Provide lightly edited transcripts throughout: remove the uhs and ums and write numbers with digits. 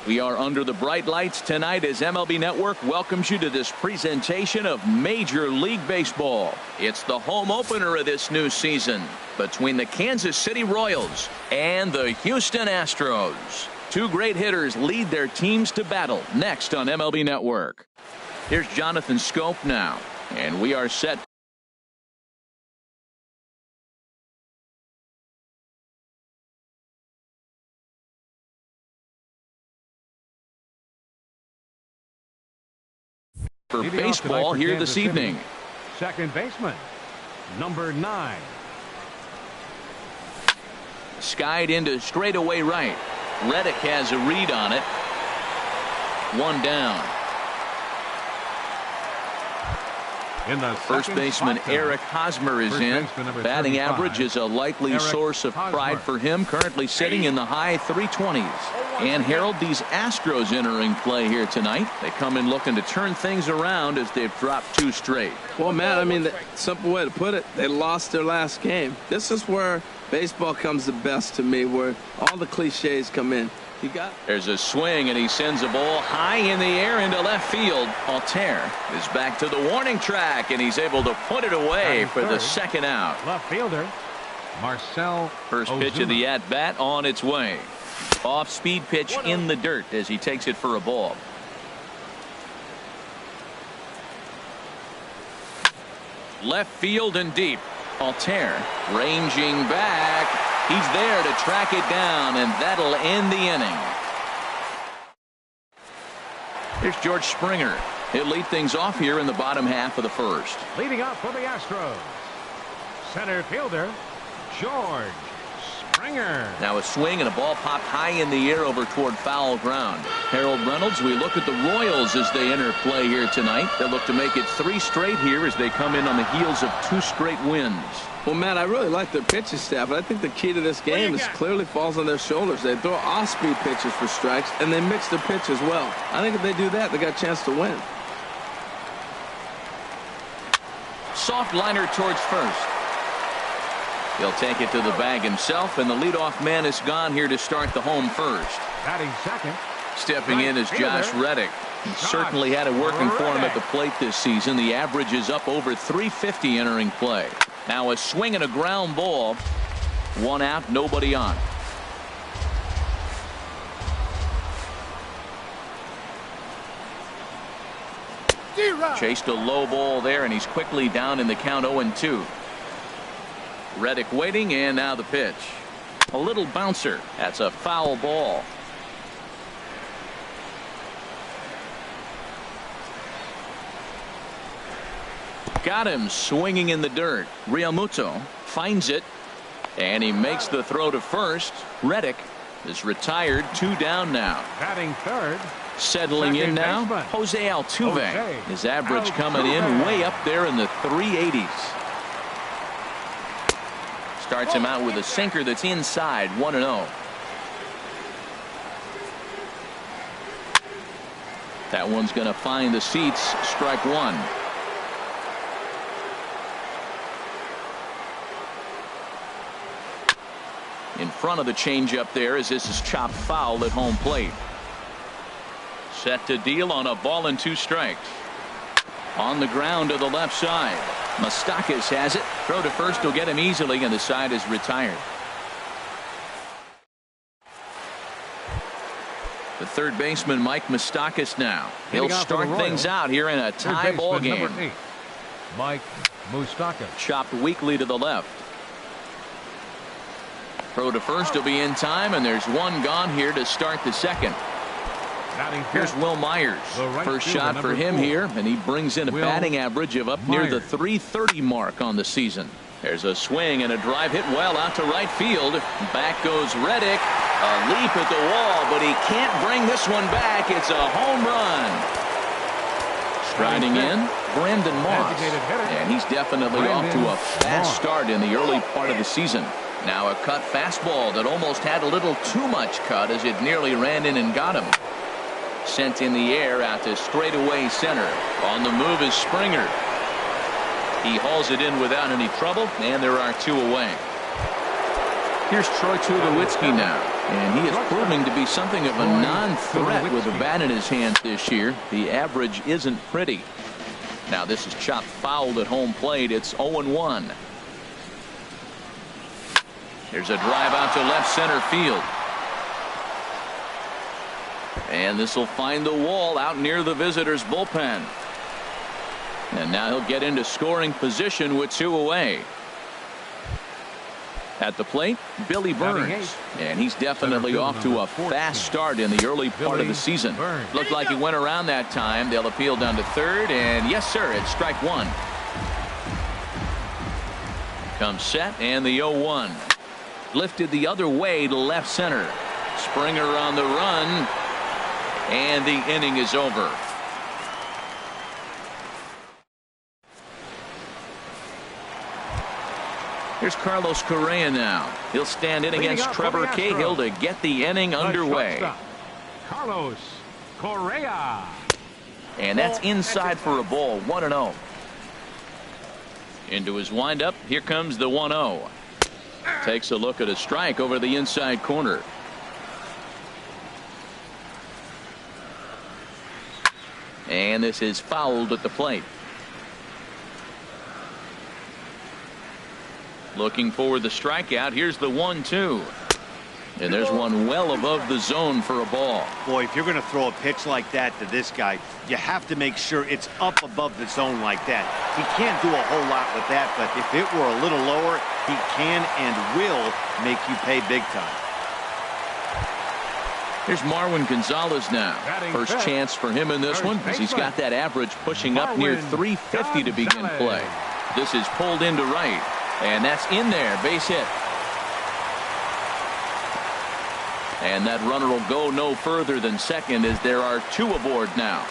We are under the bright lights tonight as MLB Network welcomes you to this presentation of Major League Baseball. It's the home opener of this new season between the Kansas City Royals and the Houston Astros. Two great hitters lead their teams to battle next on MLB Network. Here's Jonathan Schoop now, and we are set. For baseball here this evening. Second baseman, number 9. Skied into straightaway right. Reddick has a read on it. One down. In the first baseman Eric Hosmer is in. Batting average is a likely source of pride for him. Currently sitting in the high 320s. And Harold, these Astros entering play here tonight. They come in looking to turn things around as they've dropped 2 straight. Well, Matt, I mean, the simple way to put it, they lost their last game. This is where baseball comes the best to me, where all the cliches come in. There's a swing, and he sends a ball high in the air into left field. Altair is back to the warning track, and he's able to put it away for the second out. Left fielder Marcell First Ozuna. pitch of the at-bat on its way. Off-speed pitch in the dirt as he takes it for a ball. Left field and deep. Altair ranging back. He's there to track it down, and that'll end the inning. Here's George Springer. He'll lead things off here in the bottom half of the first. Leading up for the Astros, center fielder George Springer. Now a swing and a ball popped high in the air over toward foul ground. Harold Reynolds, we look at the Royals as they enter play here tonight. They'll look to make it 3 straight here as they come in on the heels of 2 straight wins. Well, Matt, I really like their pitching staff, but I think the key to this game is clearly falls on their shoulders. They throw off-speed pitches for strikes, and they mix their pitch as well. I think if they do that, they got a chance to win. Soft liner towards first. He'll take it to the bag himself, and the leadoff man is gone here to start the home first. Batting second. Stepping in is Josh Reddick. He certainly had it working for him at the plate this season. The average is up over 350 entering play. Now a swing and a ground ball. 1 out, nobody on. Chased a low ball there, and he's quickly down in the count 0-2. Reddick waiting, and now the pitch. A little bouncer. That's a foul ball. Got him swinging in the dirt. Realmuto finds it, and he makes the throw to first. Reddick is retired. 2 down now. Batting third. Settling in now, Jose Altuve. His average coming in way up there in the 380s. Starts him out with a sinker that's inside. 1-0. That one's going to find the seats. Strike 1. In front of the changeup there as this is chopped foul at home plate. Set to deal on a ball and 2 strikes. On the ground to the left side. Moustakas has it. Throw to first will get him easily, and the side is retired. The third baseman Mike Moustakas now. He'll start things out here in a tie ball game. Mike Moustakas. Chopped weakly to the left. Throw to first will be in time, and there's 1 gone here to start the second. Here's Will Myers. First shot for him here, and he brings in a batting average of up near the 330 mark on the season. There's a swing and a drive hit well out to right field. Back goes Reddick. A leap at the wall, but he can't bring this one back. It's a home run. Striding in, Brandon Moss. And he's definitely off to a fast start in the early part of the season. Now a cut fastball that almost had a little too much cut as it nearly ran in and got him. Sent in the air out to straightaway center. On the move is Springer. He hauls it in without any trouble, and there are 2 away. Here's Troy Tulowitzki now, and he is proving to be something of a non-threat with a bat in his hands this year. The average isn't pretty. Now this is chopped fouled at home plate. It's 0-1. Here's a drive out to left center field. And this will find the wall out near the visitors' bullpen. And now he'll get into scoring position with 2 away. At the plate, Billy Burns. And he's definitely off to a fast start in the early part of the season. Looked like he went around that time. They'll appeal down to third. And yes, sir, it's strike 1. Comes set and the 0-1. Lifted the other way to left center. Springer on the run. And the inning is over. Here's Carlos Correa now. He'll stand in against Trevor Cahill to get the inning underway. Carlos Correa. And that's inside for a ball. 1-0. Into his windup. Here comes the 1-0. Takes a look at a strike over the inside corner. And this is fouled at the plate. Looking for the strikeout. Here's the 1-2. And there's one well above the zone for a ball. Boy, if you're going to throw a pitch like that to this guy, you have to make sure it's up above the zone like that. He can't do a whole lot with that, but if it were a little lower, he can and will make you pay big time. Here's Marwin Gonzalez now. First chance for him in this one, as he's got that average pushing up near 350 to begin play. This is pulled into right, and that's in there. Base hit. And that runner will go no further than second, as there are 2 aboard now.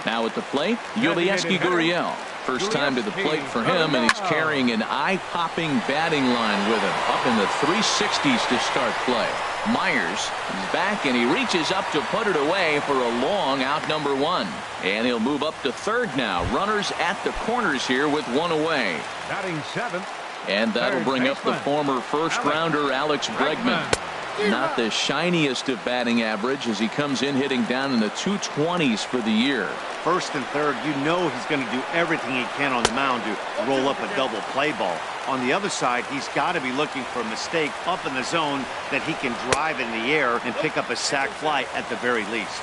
Now at the plate, Yulieski Gurriel. First time to the plate for him, and he's carrying an eye-popping batting line with him. Up in the 360s to start play. Myers is back, and he reaches up to put it away for a long out number 1. And he'll move up to third now. Runners at the corners here with 1 away. Batting 7th. And that'll bring up the former first-rounder Alex Bregman. Not the shiniest of batting average, as he comes in hitting down in the 220s for the year. First and third, you know he's going to do everything he can on the mound to roll up a double play ball. On the other side, he's got to be looking for a mistake up in the zone that he can drive in the air and pick up a sac fly at the very least.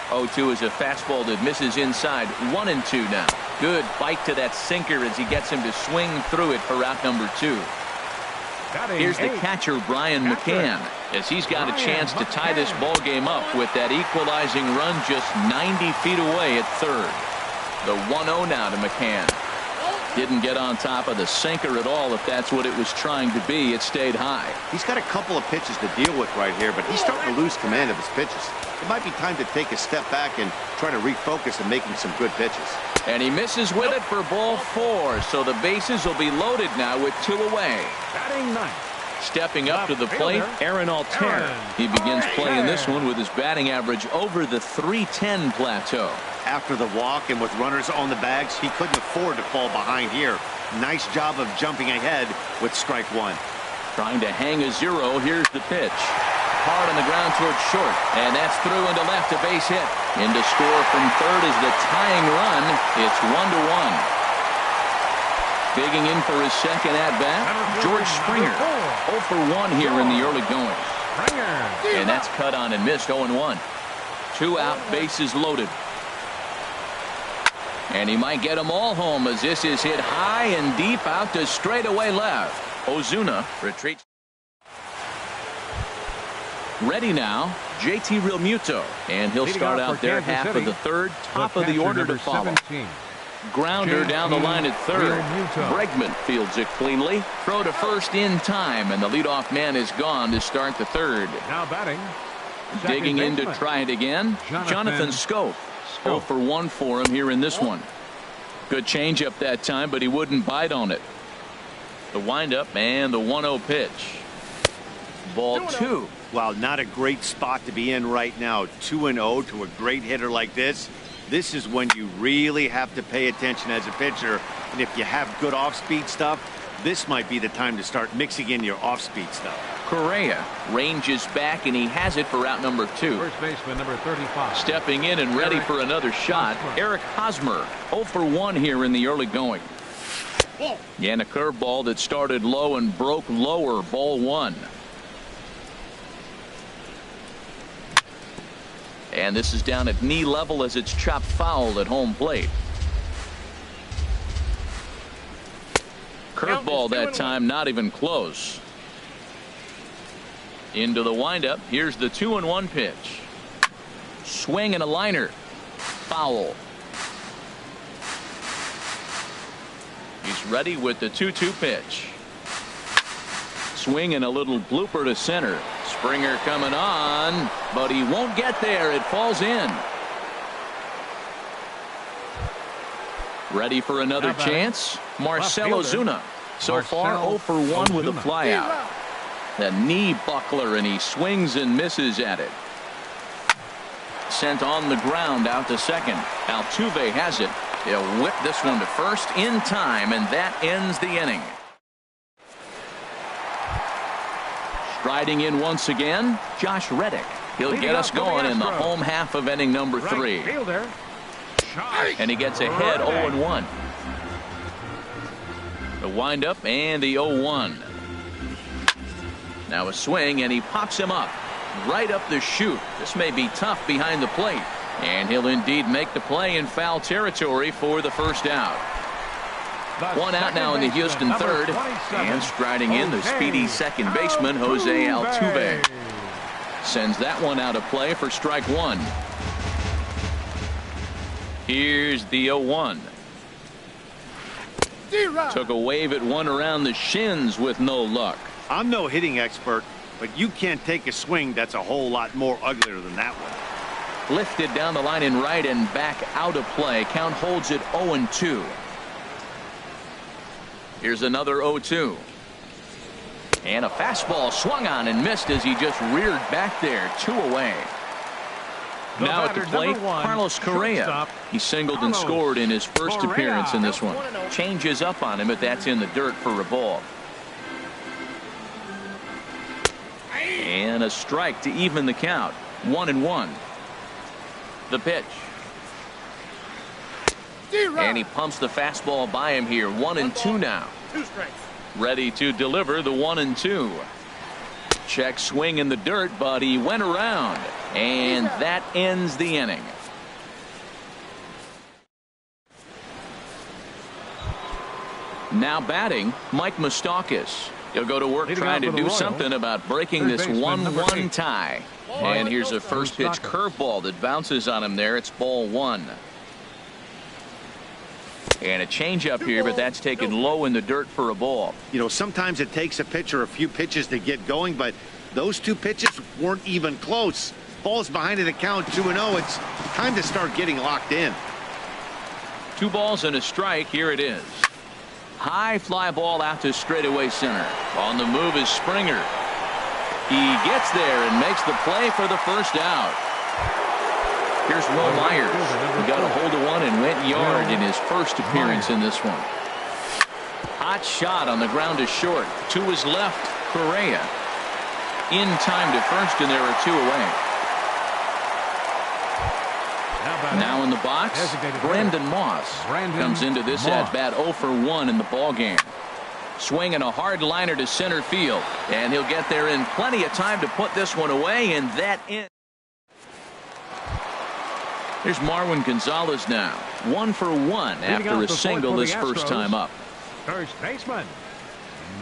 0-2 is a fastball that misses inside. 1-2 now. Good bite to that sinker as he gets him to swing through it for out number 2. Here's the catcher, Brian McCann, as he's got a chance to tie this ball game up with that equalizing run just 90 feet away at third. The 1-0 now to McCann. Didn't get on top of the sinker at all, if that's what it was trying to be. It stayed high. He's got a couple of pitches to deal with right here, but he's starting to lose command of his pitches. It might be time to take a step back and try to refocus on making some good pitches. And he misses with it for ball 4, so the bases will be loaded now with 2 away. Batting 9th. Stepping up to the plate, Aaron Altherr. He begins playing this one with his batting average over the 310 plateau. After the walk and with runners on the bags, he couldn't afford to fall behind here. Nice job of jumping ahead with strike 1. Trying to hang a 0. Here's the pitch. Hard on the ground towards short, and that's through into left, a base hit. In to score from third is the tying run. It's 1-1. Digging in for his second at-bat, George Springer. 0 for 1 here in the early going. And that's cut on and missed. 0-1. 2 out, bases loaded. And he might get them all home, as this is hit high and deep out to straightaway left. Ozuna retreats. Ready now, JT Realmuto, and he'll start out there half of the third, top of the order to follow. Grounder down the line at third. Bregman fields it cleanly. Throw to first in time, and the leadoff man is gone to start the third. Now batting. Digging in to try it again, Jonathan Schoop. 0 for 1 for him here in this one. Good changeup that time, but he wouldn't bite on it. The windup and the 1-0 pitch. Ball 2. Wow, not a great spot to be in right now. 2-0 to a great hitter like this. This is when you really have to pay attention as a pitcher. And if you have good off-speed stuff, this might be the time to start mixing in your off-speed stuff. Correa ranges back, and he has it for out number 2. First baseman, number 35. Stepping in and ready for another shot, Eric Hosmer. 0 for 1 here in the early going. And a curveball that started low and broke lower. Ball 1. And this is down at knee level as it's chopped foul at home plate. Curveball that time, not even close. Into the windup. Here's the 2-1 pitch. Swing and a liner. Foul. He's ready with the 2-2 pitch. Swing and a little blooper to center. Springer coming on, but he won't get there. It falls in. Ready for another chance. Marcell Ozuna. So far 0 for 1 with a flyout. The knee buckler, and he swings and misses at it. Sent on the ground out to second. Altuve has it. He'll whip this one to first in time, and that ends the inning. Striding in once again, Josh Reddick. He'll get us going in the home half of inning number 3. And he gets ahead 0-1. The windup and the 0-1. Now a swing, and he pops him up right up the chute. This may be tough behind the plate, and he'll indeed make the play in foul territory for the first out. One out now in the Houston third, and striding in the speedy second baseman Jose Altuve. Sends that one out of play for strike 1. Here's the 0-1. Took a wave at one around the shins with no luck. I'm no hitting expert, but you can't take a swing that's a whole lot more uglier than that one. Lifted down the line in right and back out of play. Count holds it 0-2. Here's another 0-2. And a fastball swung on and missed as he just reared back there. 2 away. Now at the plate, Carlos Correa. He singled and scored in his first appearance in this one. Changes up on him, but that's in the dirt for a ball. And a strike to even the count. 1-1. The pitch. And he pumps the fastball by him here. 1-2 now. Ready to deliver the 1-2. Check swing in the dirt, but he went around. And that ends the inning. Now batting, Mike Moustakas. He'll go to work trying to do something about breaking this 1-1 tie. And here's a first pitch curveball that bounces on him there. It's ball 1. And a changeup here, but that's taken low in the dirt for a ball. You know, sometimes it takes a pitcher a few pitches to get going, but those 2 pitches weren't even close. Ball's behind in the count, 2-0. It's time to start getting locked in. 2 balls and a strike. Here it is. High fly ball out to straightaway center. On the move is Springer. He gets there and makes the play for the first out. Here's Will Myers. He got a hold of one and went yard in his first appearance in this one. Hot shot on the ground to short. To his left, Correa. In time to first, and there are 2 away. Now in the box, Brandon Moss comes into this at bat 0 for 1 in the ball game. Swinging a hard liner to center field, and he'll get there in plenty of time to put this one away, and that ends. Here's Marwin Gonzalez now. 1 for 1 after a single his first time up. First baseman,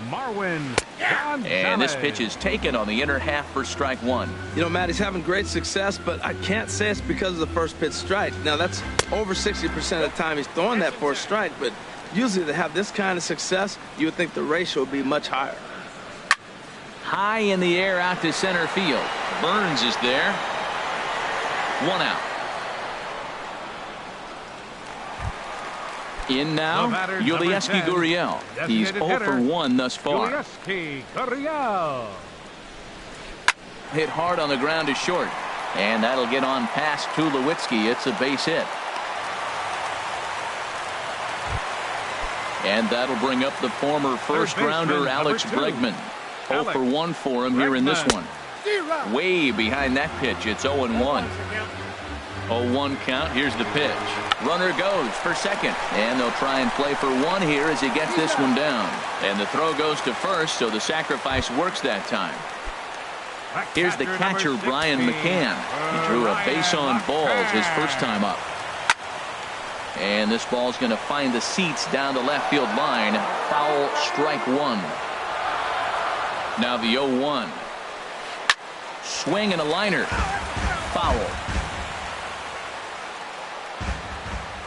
Marwin Gonzalez. And this pitch is taken on the inner half for strike 1. You know, Matt, he's having great success, but I can't say it's because of the first pitch strike. Now, that's over 60% of the time he's throwing that for a strike, but usually to have this kind of success, you would think the ratio would be much higher. High in the air out to center field. Burns is there. 1 out. In now, Yulieski Gurriel. He's 0 for 1 thus far. Yulieski Gurriel. Hit hard on the ground to short. And that'll get on past Tulowitzki. It's a base hit. And that'll bring up the former first-rounder Alex Bregman. 0 for 1 for him here in this one. Way behind that pitch. It's 0-1. 0-1 count. Here's the pitch. Runner goes for second. And they'll try and play for one here as he gets this one down. And the throw goes to first, so the sacrifice works that time. Here's the catcher, Brian McCann. He drew a base on balls his first time up. And this ball's going to find the seats down the left field line. Foul, strike one. Now the 0-1. Swing and a liner. Foul.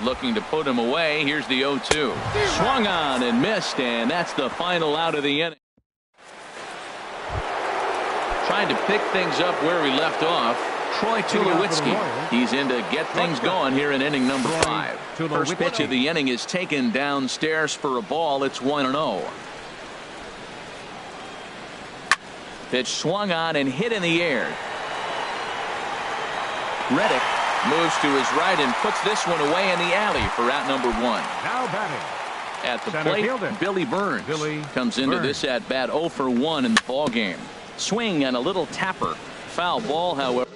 Looking to put him away. Here's the 0-2. Swung on and missed, and that's the final out of the inning. Trying to pick things up where we left off. Troy Tulowitzki. He's in to get things going here in inning number 5. First pitch of the inning is taken downstairs for a ball. It's 1-0. Pitch swung on and hit in the air. Reddick moves to his right and puts this one away in the alley for out number 1. Now batting. At the plate, Billy Burns comes into this at bat 0 for 1 in the ball game. Swing and a little tapper. Foul ball, however.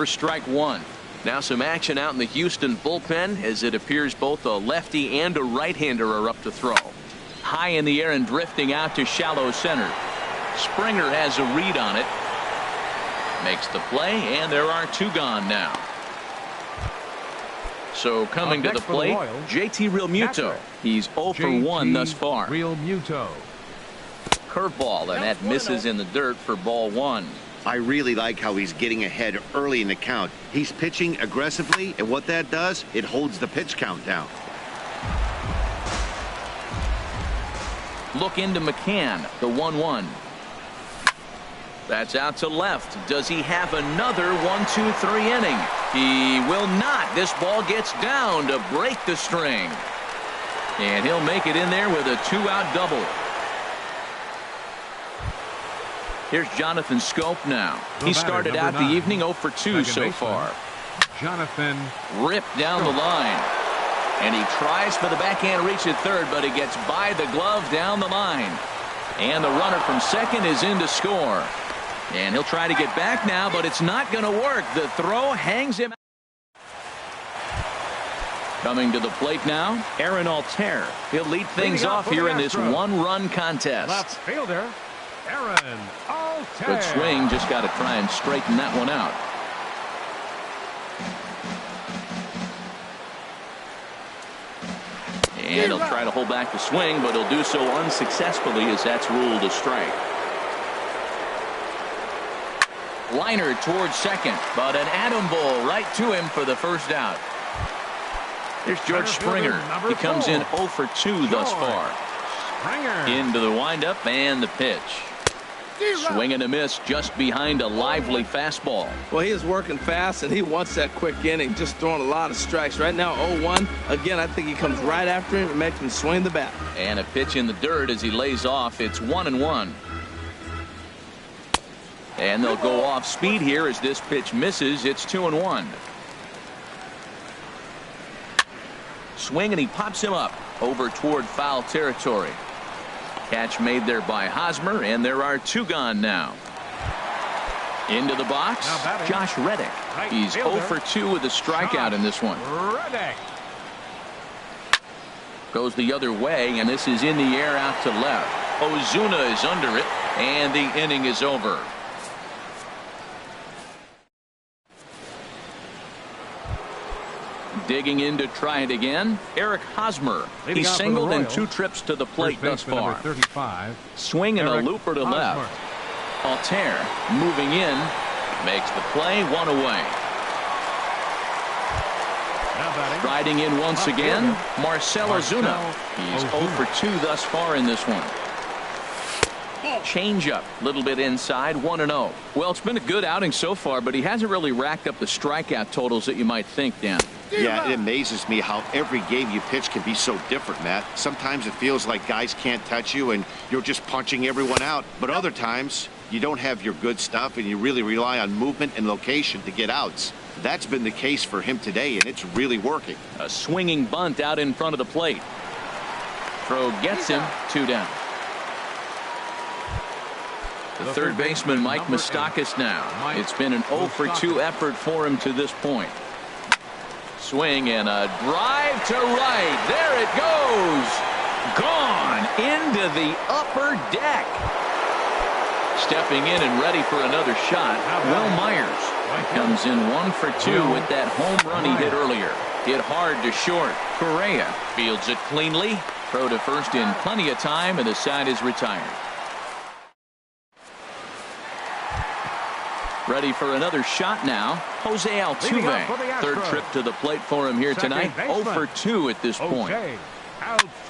Strike one. Now some action out in the Houston bullpen as it appears both a lefty and a right-hander are up to throw. High in the air and drifting out to shallow center. Springer has a read on it. Makes the play, and there are 2 gone now. So coming to the plate, JT Realmuto. He's 0 for 1 thus far. Realmuto. Curveball, and that misses in the dirt for ball 1. I really like how he's getting ahead early in the count. He's pitching aggressively, and what that does, it holds the pitch count down. Look into McCann, the 1-1. That's out to left. Does he have another 1-2-3 inning? He will not. This ball gets down to break the string. And he'll make it in there with a 2-out double. Here's Jonathan Schoop now. He started out the evening 0 for 2 so far. Jonathan. Ripped down the line. And he tries for the backhand reach at third, but he gets by the glove down the line. And the runner from second is in to score. And he'll try to get back now, but it's not going to work. The throw hangs him out. Coming to the plate now, Aaron Altair. He'll lead things off here in this one-run contest. Left fielder, Aaron Altair. Good swing, just got to try and straighten that one out. And he'll try to hold back the swing, but he'll do so unsuccessfully as that's ruled a strike. Liner towards second, but an atom ball right to him for the first out. There's George Springer. He comes in 0 for 2 thus far. Into the windup and the pitch. Swing and a miss just behind a lively fastball. Well, he is working fast, and he wants that quick inning, just throwing a lot of strikes. Right now, 0-1. Again, I think he comes right after him and makes him swing the bat. And a pitch in the dirt as he lays off. It's 1-1. And they'll go off speed here as this pitch misses. It's 2-1. Swing, and he pops him up over toward foul territory. Catch made there by Hosmer, and there are 2 gone now. Into the box, Josh Reddick. He's 0 for 2 with a strikeout in this one. Reddick goes the other way, and this is in the air out to left. Ozuna is under it, and the inning is over. Digging in to try it again, Eric Hosmer. He's singled in 2 trips to the plate thus far. 35. Swing and a looper to left. Altair moving in, makes the play, 1 away. Riding in once again, Marcell Ozuna. He's 0 for 2 thus far in this one. Changeup, a little bit inside, 1-0. Well, it's been a good outing so far, but he hasn't really racked up the strikeout totals that you might think, Dan. Yeah, it amazes me how every game you pitch can be so different, Matt. Sometimes it feels like guys can't touch you and you're just punching everyone out. But other times, you don't have your good stuff and you really rely on movement and location to get outs. That's been the case for him today, and it's really working. A swinging bunt out in front of the plate. Throw gets him. 2 down. The third baseman, Mike Moustakas now. It's been an 0 for 2 effort for him to this point. Swing and a drive to right. There it goes. Gone into the upper deck. Stepping in and ready for another shot, Will Myers. Comes in 1 for 2 with that home run he hit earlier. Hit hard to short. Correa fields it cleanly. Throw to first in plenty of time, and the side is retired. Ready for another shot now. Jose Altuve. Third trip to the plate for him here tonight. 0 for 2 at this point.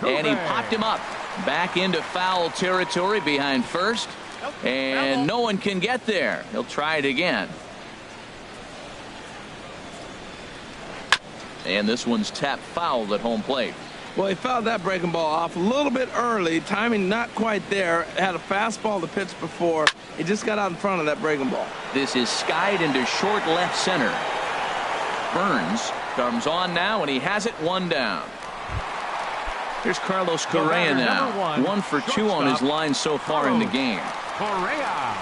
And he popped him up. Back into foul territory behind first. And no one can get there. He'll try it again. And this one's tapped foul at home plate. Well, he fouled that breaking ball off a little bit early. Timing not quite there. Had a fastball to pitch before. He just got out in front of that breaking ball. This is skied into short left center. Burns comes on now, and he has it 1 down. Here's Carlos Correa now. 1 for 2 on his line so far in the game. Correa.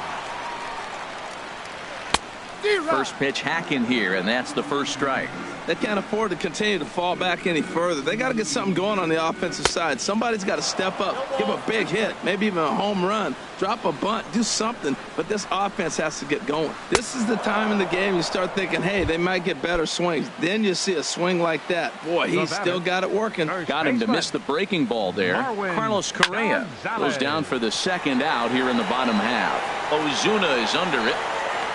First pitch hack in here, and that's the first strike. They can't afford to continue to fall back any further. They got to get something going on the offensive side. Somebody's got to step up, give a big hit, maybe even a home run, drop a bunt, do something. But this offense has to get going. This is the time in the game you start thinking, hey, they might get better swings. Then you see a swing like that. Boy, he's still got it working. Got him to miss the breaking ball there. Carlos Correa goes down for the second out here in the bottom half. Ozuna is under it.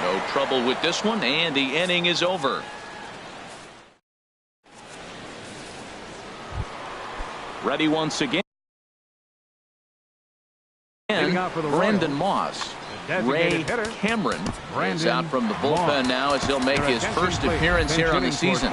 No trouble with this one, and the inning is over. Ready once again. Brandon Moss. Ray Cameron is out from the bullpen now as he'll make his first appearance here on the season.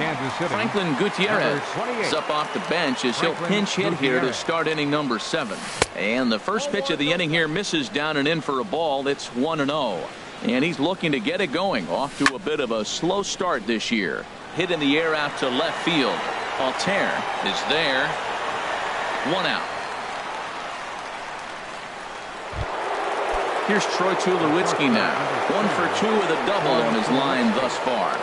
Franklin Gutierrez is up off the bench as he'll pinch hit here to start inning number 7. And the first pitch of the inning here misses down and in for a ball. It's 1-0. And he's looking to get it going. Off to a bit of a slow start this year. Hit in the air out to left field. Altair is there. 1 out. Here's Troy Tulowitzki now. 1 for 2 with a double on his line thus far.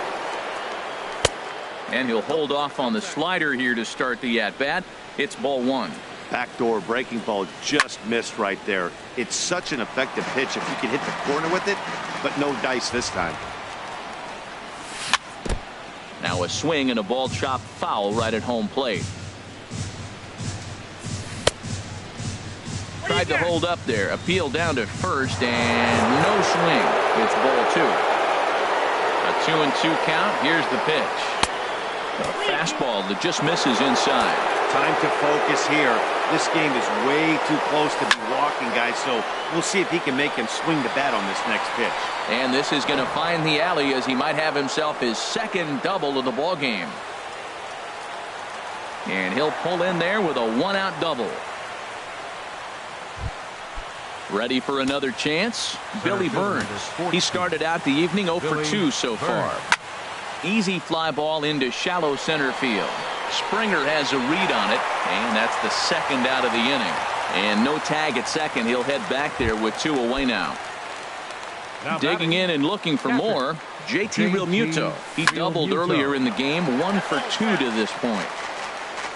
And he'll hold off on the slider here to start the at-bat. It's ball 1. Backdoor breaking ball just missed right there. It's such an effective pitch if you can hit the corner with it, but no dice this time. Now a swing and a ball chopped foul right at home plate. Tried to hold up there. Appeal down to first, and no swing. It's ball 2. A 2-2 count. Here's the pitch. A fastball that just misses inside. Time to focus here. This game is way too close to be walking, guys, so we'll see if he can make him swing the bat on this next pitch. And this is going to find the alley as he might have himself his second double of the ball game. And he'll pull in there with a 1-out double. Ready for another chance? Billy Burns. He started out the evening 0 for 2 so far. Easy fly ball into shallow center field. Springer has a read on it, and that's the second out of the inning. And no tag at second. He'll head back there with 2 away now. Digging in and looking for more, JT Realmuto. He doubled earlier in the game. 1 for 2 to this point.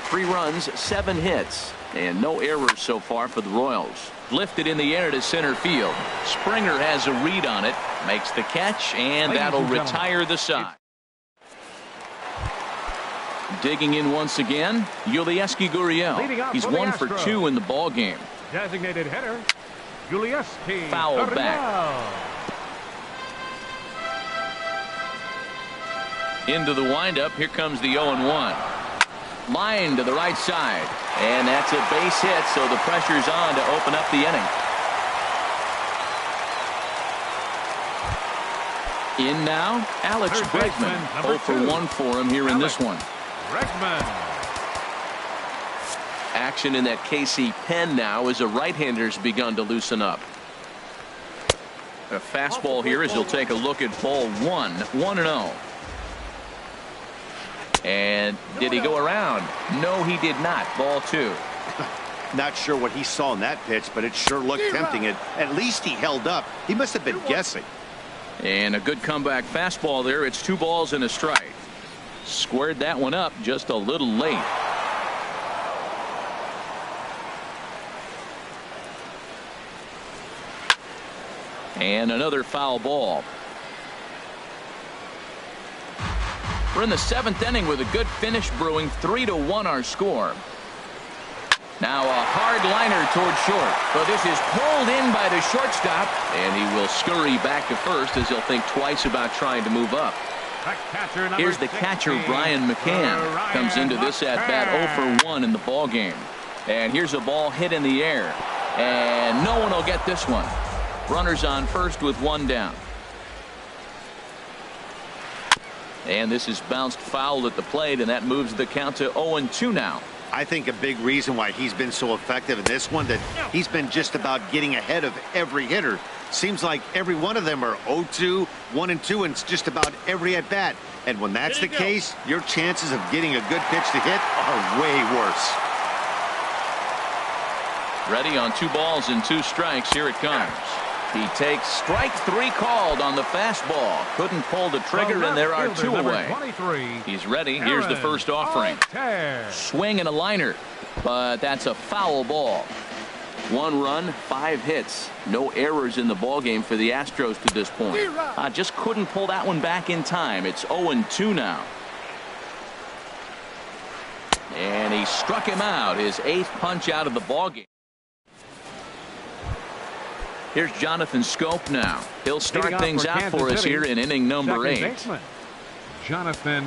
3 runs, 7 hits, and no errors so far for the Royals. Lifted in the air to center field. Springer has a read on it, makes the catch, and that'll retire the side. Digging in once again, Yulieski Gurriel. He's 1 for 2 in the ball game. Designated hitter, Yulieski. Foul back. Into the windup. Here comes the 0-1. Line to the right side. And that's a base hit, so the pressure's on to open up the inning. In now, Alex Bregman. 0 for 1 for him here in this one. Bregman. Action in that KC pen now as a right-hander's begun to loosen up. A fastball here as he'll take a look at ball 1. 1-0. And did he go around? No, he did not. Ball 2. Not sure what he saw in that pitch, but it sure looked tempting. At least he held up. He must have been guessing. And a good comeback fastball there. It's 2 balls and a strike. Squared that one up just a little late. And another foul ball. We're in the 7th inning with a good finish brewing. 3-1 our score. Now a hard liner toward short, but this is pulled in by the shortstop, and he will scurry back to first as he'll think twice about trying to move up. Here's the catcher, Brian McCann. Comes into this at bat 0 for 1 in the ball game. And here's a ball hit in the air, and no one will get this one. Runners on first with 1 down. And this is bounced foul at the plate, and that moves the count to 0-2 now. I think a big reason why he's been so effective in this one, that he's been just about getting ahead of every hitter. Seems like every one of them are 0-2, 1-2, and it's just about every at bat. And when that's the case, your chances of getting a good pitch to hit are way worse. Ready on 2 balls and 2 strikes. Here it comes. He takes strike 3 called on the fastball. Couldn't pull the trigger, and there are 2 away. He's ready. Here's the first offering. Swing and a liner, but that's a foul ball. 1 run, 5 hits. No errors in the ball game for the Astros to this point. Just couldn't pull that one back in time. It's 0-2 now. And he struck him out. His 8th punch out of the ball game. Here's Jonathan Schoop now. He'll start things out for us here in inning number 8. Baseman, Jonathan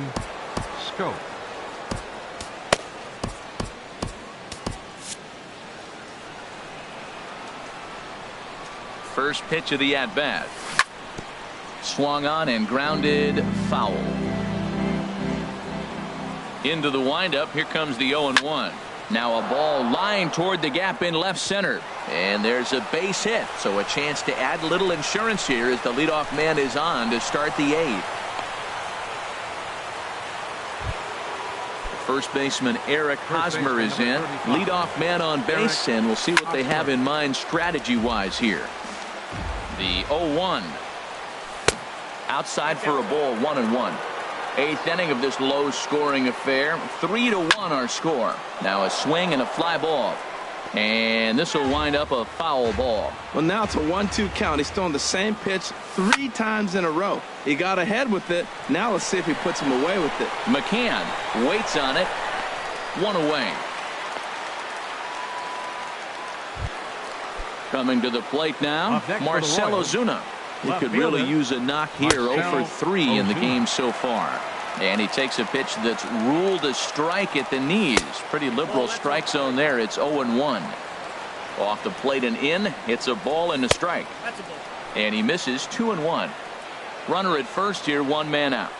Schoop. First pitch of the at-bat. Swung on and grounded foul. Into the windup. Here comes the 0-1. Now a ball lined toward the gap in left center. And there's a base hit. So a chance to add a little insurance here as the leadoff man is on to start the 8th. First baseman Eric Hosmer is in. Leadoff man on base, and we'll see what they have in mind strategy-wise here. The 0-1. Outside for a ball, 1-1. 8th inning of this low-scoring affair. 3-1 our score. Now a swing and a fly ball. And this will wind up a foul ball. Well, now it's a 1-2 count. He's throwing the same pitch 3 times in a row. He got ahead with it. Now let's see if he puts him away with it. McCann waits on it. 1 away. Coming to the plate now, Marcell Ozuna. He could really use a knock here. 0 for 3 in the game so far. And he takes a pitch that's ruled a strike at the knees. Pretty liberal strike zone there. It's 0-1. Off the plate and in. It's a ball and a strike. And he misses 2-1. Runner at first here, 1 man out.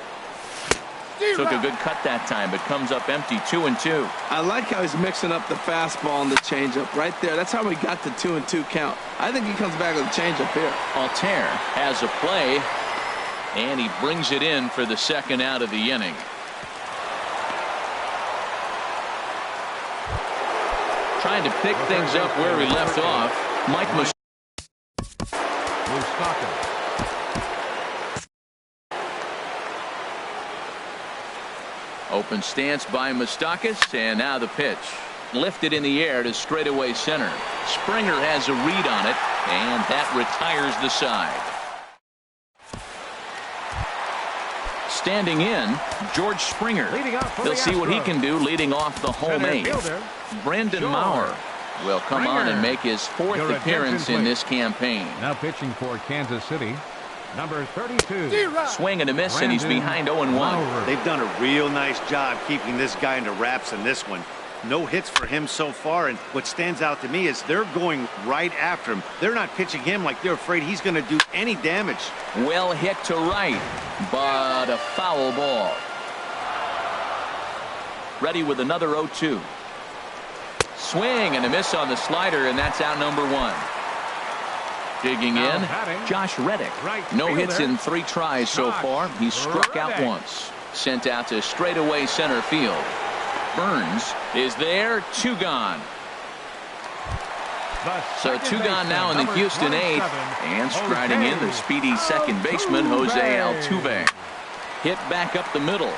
Took a good cut that time, but comes up empty. 2-2. I like how he's mixing up the fastball and the changeup right there. That's how we got the 2-2 count. I think he comes back with a changeup here. Altair has a play, and he brings it in for the 2nd out of the inning. Trying to pick things up where he left off. Mike Moustakas. Open stance by Moustakas, and now the pitch. Lifted in the air to straightaway center. Springer has a read on it, and that retires the side. Standing in, George Springer. They'll see what he can do leading off the home 8th. Brandon Maurer will come on and make his 4th appearance in this campaign. Now pitching for Kansas City, number 32. Swing and a miss, and he's behind 0-1. They've done a real nice job keeping this guy into wraps in this one. No hits for him so far, and what stands out to me is they're going right after him. They're not pitching him like they're afraid he's going to do any damage. Well hit to right, but a foul ball. Ready with another 0-2. Swing and a miss on the slider, and that's out number 1. Digging in, Josh Reddick. No hits in 3 tries so far. He's struck out once. Sent out to straightaway center field. Burns is there. 2 gone. So 2 gone now in the Houston 8th. And striding in the speedy second baseman, Jose Altuve. Hit back up the middle.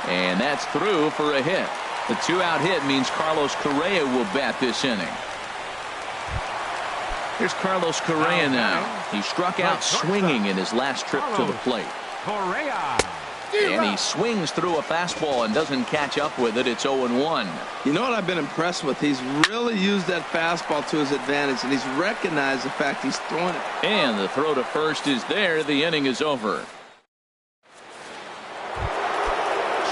And that's through for a hit. The 2-out hit means Carlos Correa will bat this inning. Here's Carlos Correa now. He struck out swinging in his last trip to the plate. Correa. And he swings through a fastball and doesn't catch up with it. It's 0-1. You know what I've been impressed with? He's really used that fastball to his advantage, and he's recognized the fact he's throwing it. And the throw to first is there. The inning is over.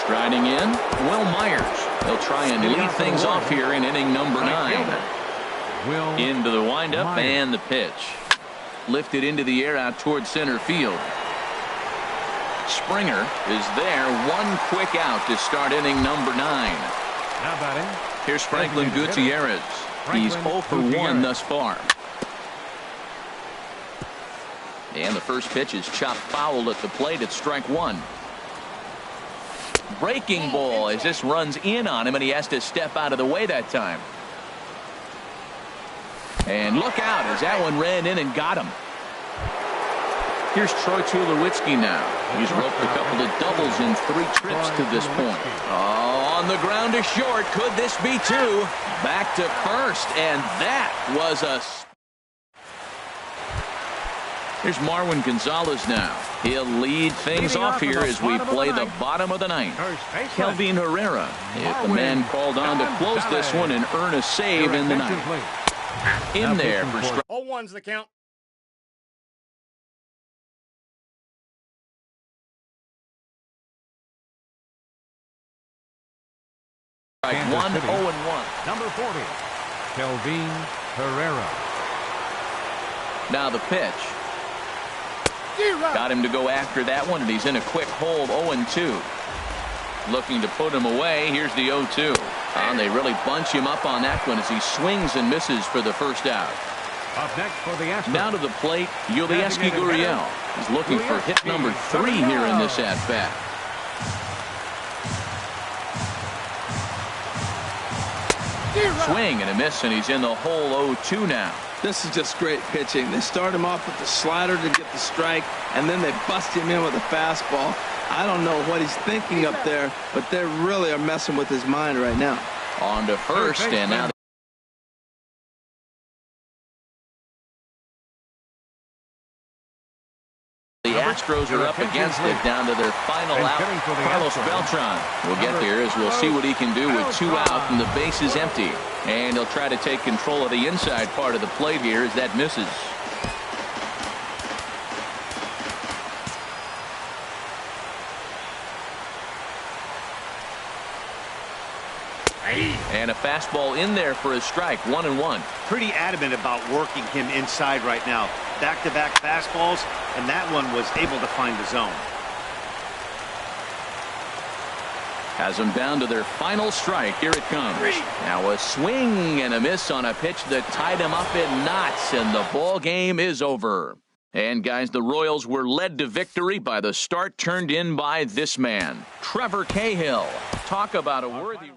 Striding in, Will Myers. He'll try and lead things off here in inning number 9. Into the windup and the pitch. Lifted into the air out towards center field. Springer is there. 1 quick out to start inning number 9. Now batting. Here's Franklin Gutierrez. He's 0 for 1 thus far. And the first pitch is chopped foul at the plate. It's strike 1. Breaking ball as this runs in on him, and he has to step out of the way that time. And look out as that one ran in and got him. Here's Troy Tulowitzki now. He's roped a couple of doubles in 3 trips to this point. Oh, on the ground to short. Could this be 2? Back to first, and that was a... Here's Marwin Gonzalez now. He'll lead things off here as we play the bottom of the 9th. Kelvin Herrera is the man called on to close this one and earn a save in the 9th. In there for strike. 0-1's the count. Strike 1, 0-1. Number 40, Kelvin Herrera. Now the pitch. Got him to go after that one, and he's in a quick hold. 0-2. Looking to put him away. Here's the 0-2. And they really bunch him up on that one as he swings and misses for the first out. Up next for the Astros. Now to the plate, Yulieski Gurriel. He's looking for hit number 3 here in this at-bat. Swing and a miss, and he's in the hole. 0-2 now. This is just great pitching. They start him off with the slider to get the strike, and then they bust him in with a fastball. I don't know what he's thinking up there, but they really are messing with his mind right now. On to first, and now the Astros are up against it, down to their final out. Carlos Beltran will get there as we'll see what he can do with 2 out and the base is empty. And he'll try to take control of the inside part of the plate here as that misses. And a fastball in there for a strike. 1-1. Pretty adamant about working him inside right now. Back-to-back fastballs, and that one was able to find the zone. Has them down to their final strike. Here it comes. Now a swing and a miss on a pitch that tied him up in knots, and the ball game is over. And guys, the Royals were led to victory by the start turned in by this man, Trevor Cahill. Talk about a worthy...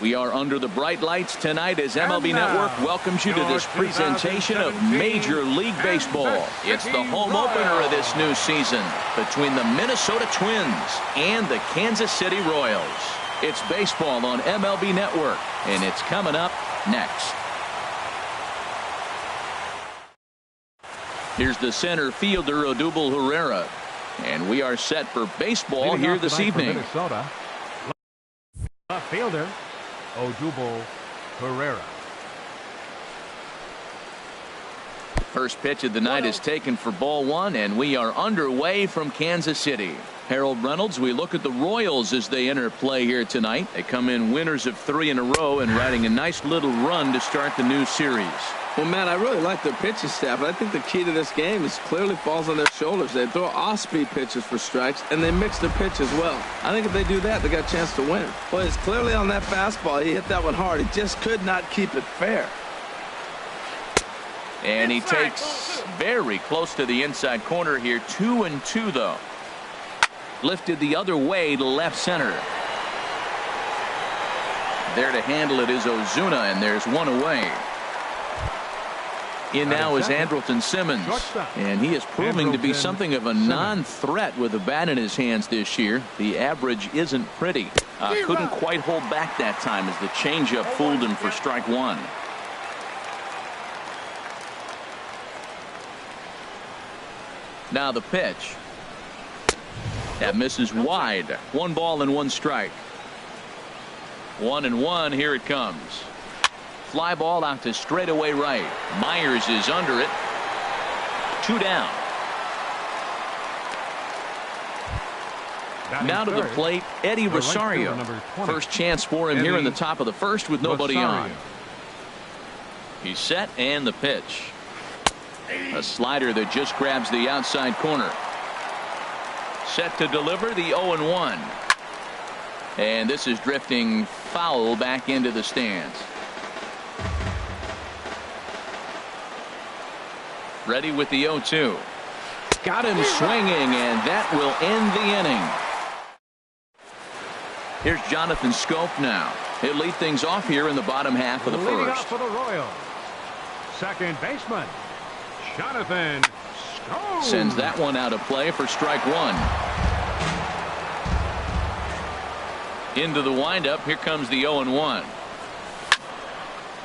We are under the bright lights tonight as MLB Network welcomes you to this presentation of Major League Baseball. It's the home opener of this new season between the Minnesota Twins and the Kansas City Royals. It's baseball on MLB Network, and it's coming up next. Here's the center fielder, Odubel Herrera. And we are set for baseball here this evening. Minnesota. Left fielder, Odubel Herrera. First pitch of the night is taken for ball one, and we are underway from Kansas City. Harold Reynolds, we look at the Royals as they enter play here tonight. They come in winners of 3 in a row and riding a nice little run to start the new series. Well, Matt, I really like their pitching staff, but I think the key to this game is clearly falls on their shoulders. They throw off-speed pitches for strikes, and they mix their pitch as well. I think if they do that, they got a chance to win. Well, it's clearly on that fastball. He hit that one hard. He just could not keep it fair. And he takes very close to the inside corner here. 2-2, though. Lifted the other way to left center. There to handle it is Ozuna, and there's one away. In now is Andrelton Simmons, and he is proving to be something of a non-threat with a bat in his hands this year. The average isn't pretty. Couldn't quite hold back that time as the changeup fooled him for strike one. Now the pitch. That misses wide. 1 ball and 1 strike. 1-1. Here it comes. Fly ball out to straightaway right. Myers is under it. 2 down. Now to the plate, Eddie Rosario. First chance for him here in the top of the first with nobody on. He's set, and the pitch. A slider that just grabs the outside corner. Set to deliver the 0-1. And this is drifting foul back into the stands. Ready with the 0-2. Got him swinging, and that will end the inning. Here's Jonathan Schoop now. He'll lead things off here in the bottom half of the Leading first. off for the Royals, second baseman, Jonathan Schoop. Sends that one out of play for strike one. Into the windup. Here comes the 0-1.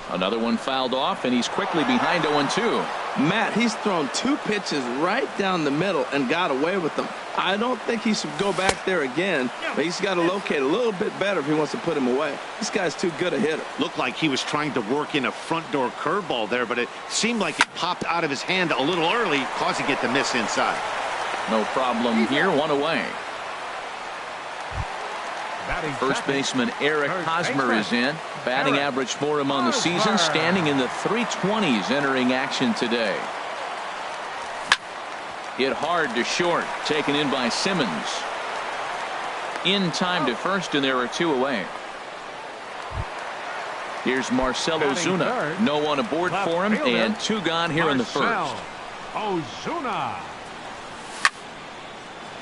Another one fouled off, and he's quickly behind 0-2. Matt, he's thrown 2 pitches right down the middle and got away with them. I don't think he should go back there again, but he's got to locate a little bit better if he wants to put him away. This guy's too good a hitter. Looked like he was trying to work in a front door curveball there, but it seemed like it popped out of his hand a little early, causing it to miss inside. No problem here. 1 away. First baseman Eric Hosmer is in. Batting average for him on the season standing in the 320s entering action today. Hit hard to short, taken in by Simmons. In time to first, and there are 2 away. Here's Marcell Ozuna. No one aboard for him, and 2 gone here in the first. Ozuna.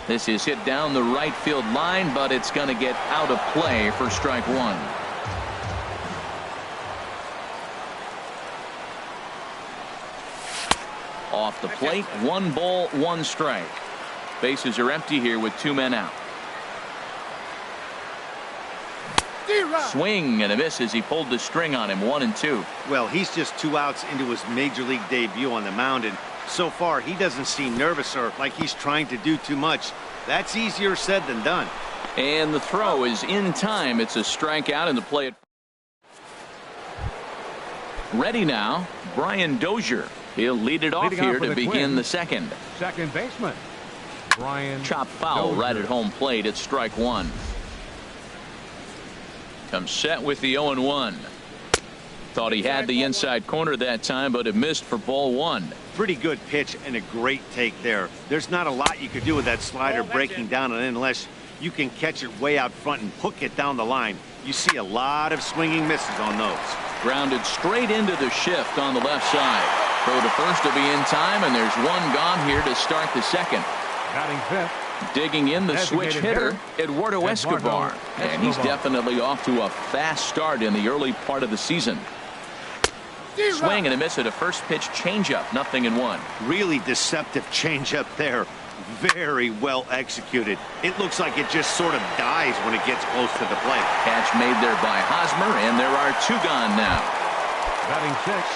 This is hit down the right field line, but it's going to get out of play for strike one. Off the plate, 1 ball, 1 strike. Bases are empty here with 2 men out. Swing and a miss as he pulled the string on him. 1-2. Well, he's just 2 outs into his major league debut on the mound, and so far he doesn't seem nervous or like he's trying to do too much. That's easier said than done. And the throw is in time. It's a strikeout, and the play. Ready now, Brian Dozier. He'll lead it off here to begin the second. Second baseman, Brian. Chop foul right at home plate. It's strike one. Comes set with the 0-1. Thought he had the inside corner that time, but it missed for ball one. Pretty good pitch and a great take there. There's not a lot you could do with that slider breaking down unless you can catch it way out front and hook it down the line. You see a lot of swinging misses on those. Grounded straight into the shift on the left side. Throw to first to be in time, and there's 1 gone here to start the second. Batting fifth, Digging in, the switch hitter, Eduardo Escobar. And he's definitely off to a fast start in the early part of the season. Swing and a miss at a first pitch changeup, 0-1. Really deceptive changeup there. Very well executed. It looks like it just sort of dies when it gets close to the plate. Catch made there by Hosmer, and there are 2 gone now.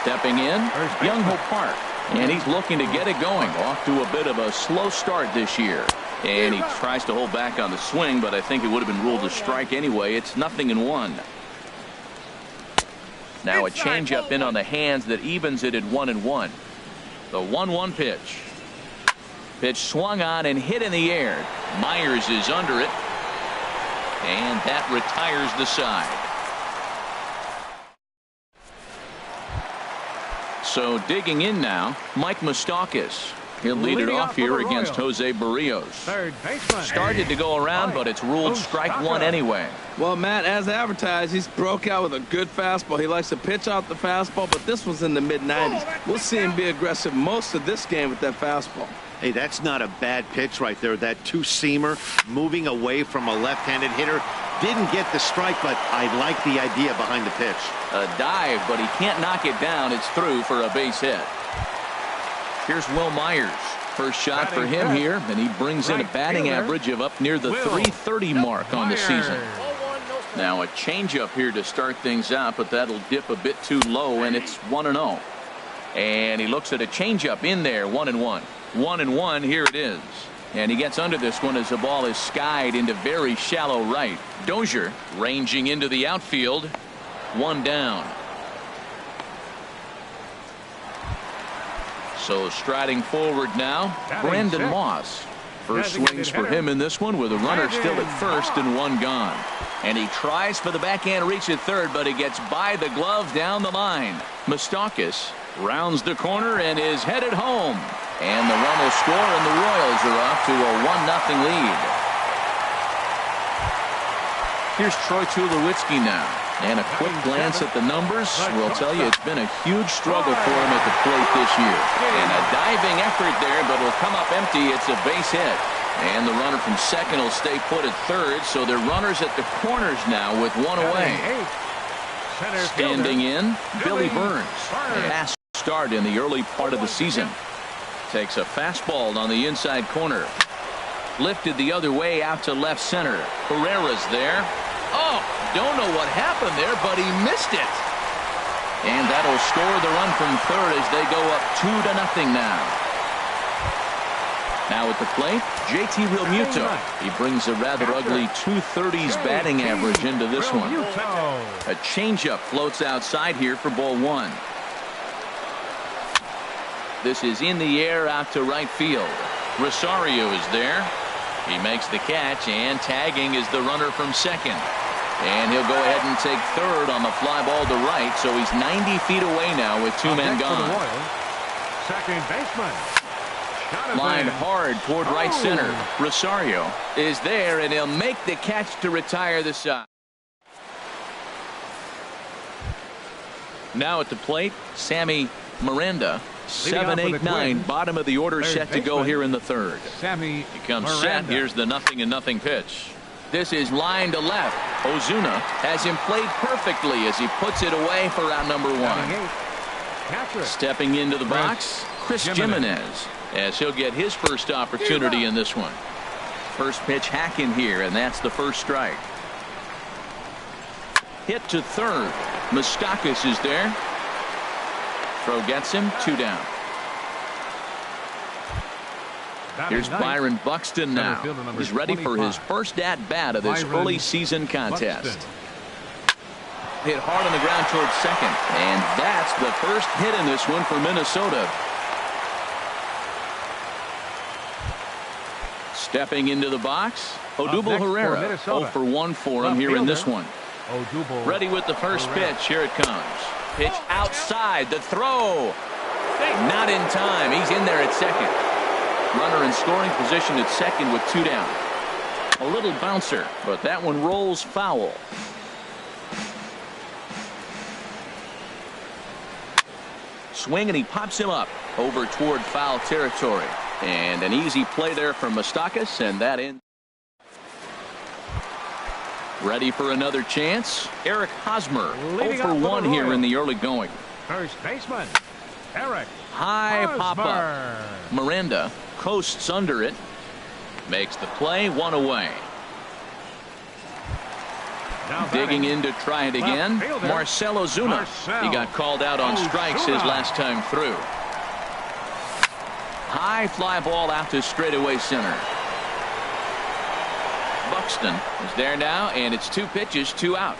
Stepping in, Young-Ho Park. And he's looking to get it going. Off to a bit of a slow start this year. And he tries to hold back on the swing, but I think it would have been ruled a strike anyway. It's 0-1. Now a changeup in on the hands that evens it at 1-1. The 1-1 pitch. Pitch swung on and hit in the air. Myers is under it. And that retires the side. So digging in now, Mike Moustakas. He'll lead it off here against Jose Barrios. Started to go around, but it's ruled strike 1 anyway. Well, Matt, as advertised, he's broke out with a good fastball. He likes to pitch out the fastball, but this one's in the mid-90s. We'll see him be aggressive most of this game with that fastball. Hey, that's not a bad pitch right there. That two-seamer moving away from a left-handed hitter. Didn't get the strike, but I like the idea behind the pitch. A dive, but he can't knock it down. It's through for a base hit. Here's Will Myers. First shot for him here, and he brings in a batting average of up near the 330 mark on the season. Now a changeup here to start things out, but that'll dip a bit too low, and it's 1-0. And he looks at a changeup in there, 1-1. 1-1, here it is. And he gets under this one as the ball is skied into very shallow right. Dozier ranging into the outfield. 1 down. So striding forward now, Brandon Moss. First swings for him in this one with a runner still at first and 1 gone. And he tries for the backhand reach at third, but he gets by the glove down the line. Moustakas rounds the corner and is headed home. And the run will score, and the Royals are off to a 1-0 lead. Here's Troy Tulowitzki now. And a quick glance at the numbers will tell you it's been a huge struggle for him at the plate this year. And a diving effort there, but will come up empty. It's a base hit. And the runner from second will stay put at third, so they're runners at the corners now with 1 away. Standing in, Billy Burns. A fast start in the early part of the season. Takes a fastball on the inside corner. Lifted the other way out to left center. Herrera's there. Oh, don't know what happened there, but he missed it. And that'll score the run from third as they go up 2-0 now. Now at the plate, JT Realmuto. He brings a rather ugly 230s batting average into this one. A changeup floats outside here for ball 1. This is in the air out to right field. Rosario is there. He makes the catch, and tagging is the runner from second. And he'll go ahead and take third on the fly ball to right, so he's 90 feet away now with 2 men gone. Second baseman. Line hard toward right center. Rosario is there, and he'll make the catch to retire the side. Now at the plate, Sammy Miranda. 7-8-9, bottom of the order, set to go here in the third. He comes set. Here's the 0-0 pitch. This is line to left. Ozuna has him played perfectly as he puts it away for round number 1. Stepping into the box, Chris Jimenez, as he'll get his first opportunity in this one. First pitch hack in here, and that's the first strike. Hit to third. Moustakas is there. Throw gets him, 2 down. Here's Byron Buxton now. He's ready for his first at-bat of this early season contest. Hit hard on the ground towards second. And that's the first hit in this one for Minnesota. Stepping into the box, Odubel Herrera. 0 for 1 for him here in this one. Ready with the first pitch. Here it comes. Pitch outside, the throw. Not in time. He's in there at second. Runner in scoring position at second with 2 down. A little bouncer, but that one rolls foul. swing, and he pops him up over toward foul territory. And an easy play there from Moustakas, and that in. Ready for another chance. Eric Hosmer, 0 for 1 here in the early going. First baseman, Eric High Hosmer. pop-up. Miranda coasts under it. Makes the play, 1 away. Now Digging batting, in to try it again. fielder, Marcell Ozuna. Marcell He got called out on strikes his Ozuna. last time through. High fly ball out to straightaway center. Buxton is there now, and it's 2 pitches, 2 out.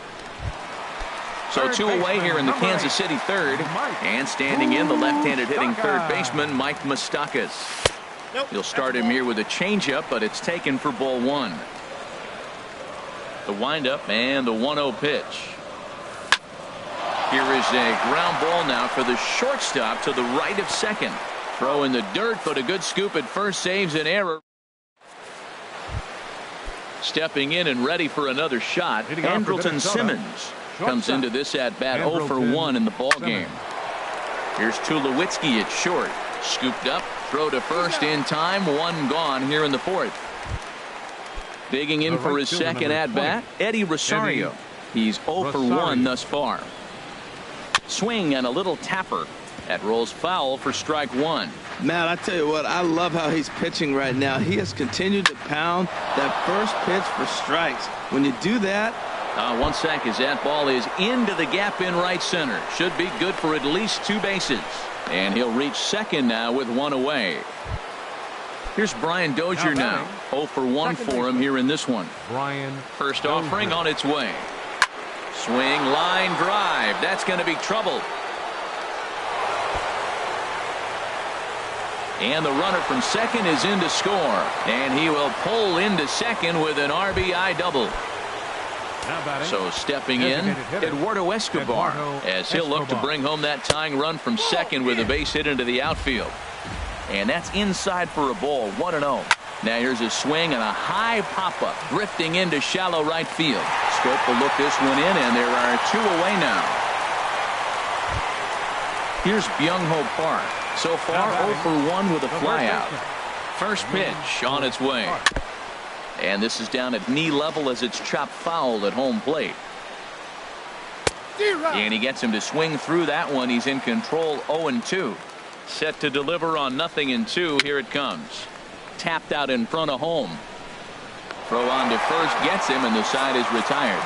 So Third 2 away baseman, here in the number Kansas 8, City third. Mike And standing in, the left-handed hitting third Moustakas. baseman, Mike Moustakas. He'll start him here with a changeup, but it's taken for ball 1. The windup and the 1-0 pitch. Here is a ground ball now for the shortstop to the right of second. Throw in the dirt, but a good scoop at first saves an error. Stepping in and ready for another shot, Leading off for Andrelton Minnesota, Simmons comes shortstop. into this at bat 0 for Andrelton 1 in the ball Simmons. game. Here's Tulowitzki at short. Scooped up, throw to first in time, 1 gone here in the 4th. Digging in The for right his fielder, second number at bat, Eddie Rosario. Eddie He's 0 for Rosario. 1 thus far. Swing and a little tapper. That rolls foul for strike 1. Matt, I tell you what, I love how he's pitching right now. He has continued to pound that first pitch for strikes. When you do that, 1 sec as that ball is into the gap in right center. Should be good for at least 2 bases. And he'll reach second now with 1 away. Here's Brian Dozier Now now. 0 for 1 second for him baseman. here in this one. Brian First Dozier. offering on its way. Swing, line drive. That's going to be trouble. And the runner from second is in to score. And he will pull into second with an RBI double. Now batting, So stepping in, designated hitter, Eduardo Escobar, Eduardo as he'll look to Escobar. bring home that tying run from second with a base hit into the outfield. And that's inside for a ball, 1-0. Now here's a swing and a high pop-up, drifting into shallow right field. Scope will look this one in, and there are 2 away now. Here's Byung-Ho Park. So far, 0 for 1 with a flyout. First pitch on its way. And this is down at knee level as it's chopped foul at home plate. And he gets him to swing through that one. He's in control, 0-2. Set to deliver on 0-2. Here it comes. Tapped out in front of home. Throw on to first gets him, and the side is retired.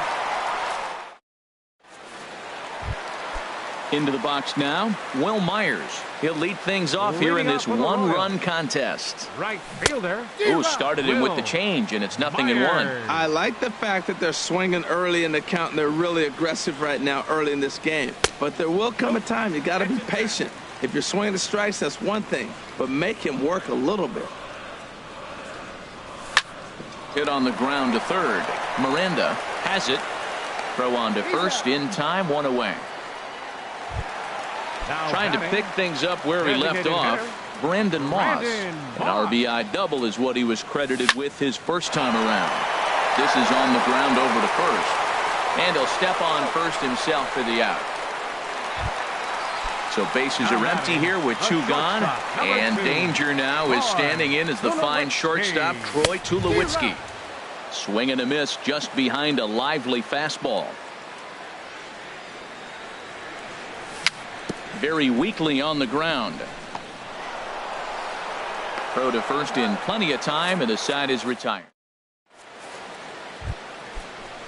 Into the box now, Will Myers. He'll lead things off here in Leading this off for the one-run contest. Right fielder. Ooh, started him with the Will change, and it's 0-1. Myers. I like the fact that they're swinging early in the count and they're really aggressive right now early in this game. But there will come a time you got to be patient. If you're swinging the strikes, that's one thing, but make him work a little bit. Hit on the ground to third. Miranda has it. Throw on to first in time, 1 away. Now Trying to batting, pick things up where he left designated off. hitter, Brandon Moss. Brandon An Moss. RBI double is what he was credited with his first time around. This is on the ground over to first. And he'll step on first himself for the out. So bases are empty here with 2 gone. And danger now is standing in as the fine shortstop, Troy Tulowitzki. Swing and a miss just behind a lively fastball. Very weakly on the ground. Throw to first in plenty of time, and the side is retired.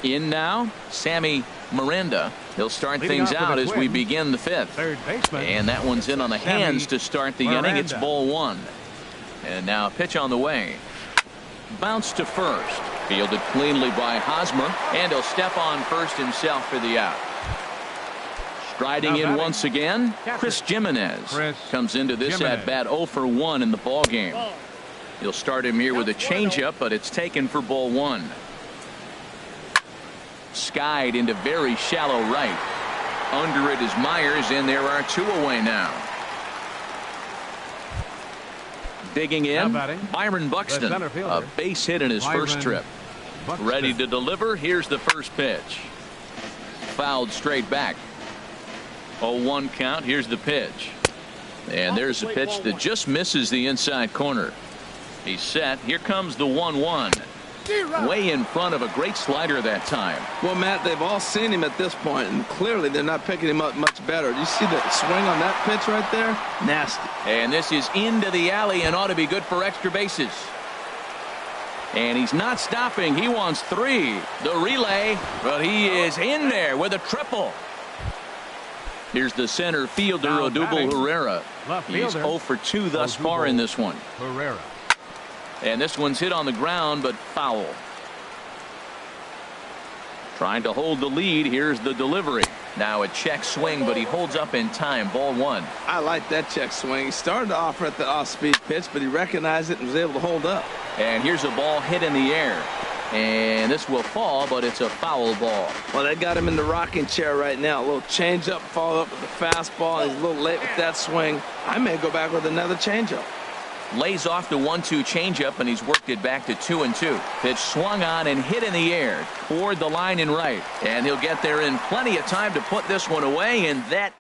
In now, Sammy Miranda. He'll start Leading things off with out the as we Twins, begin the 5th. Third baseman. And that one's in on the Sammy hands to start the inning. It's Miranda. ball 1. And now a pitch on the way. Bounce to first. Fielded cleanly by Hosmer. And he'll step on first himself for the out. Striding Now in batting, once again, catcher, Chris Jimenez Chris comes into this Jimenez. at bat 0 for 1 in the ball game. He'll start him here with a changeup, but it's taken for ball 1. Skied into very shallow right. Under it is Myers, and there are 2 away now. Digging in, Now batting, Byron Buxton, center fielder, a base hit in his first Byron trip. Buxton. Ready to deliver. Here's the first pitch. Fouled straight back. 0-1 count. Here's the pitch. And there's a pitch that just misses the inside corner. He's set. Here comes the 1-1. Way in front of a great slider that time. Well, Matt, they've all seen him at this point, and clearly they're not picking him up much better. Do you see the swing on that pitch right there? Nasty. And this is into the alley and ought to be good for extra bases. And he's not stopping. He wants 3. The relay, but he is in there with a triple. Here's the center fielder, Odubel Herrera. He's 0 for 2 thus far in this one. Herrera. And this one's hit on the ground, but foul. Trying to hold the lead. Here's the delivery. Now a check swing, but he holds up in time. Ball 1. I like that check swing. He started to offer at the off-speed pitch, but he recognized it and was able to hold up. And here's a ball hit in the air. And this will fall, but it's a foul ball. Well, they got him in the rocking chair right now. A little changeup, follow up with the fastball. He's a little late with that swing. I may go back with another changeup. Lays off the 1-2 changeup, and he's worked it back to 2-2. Pitch swung on and hit in the air toward the line and right. And he'll get there in plenty of time to put this one away, and that.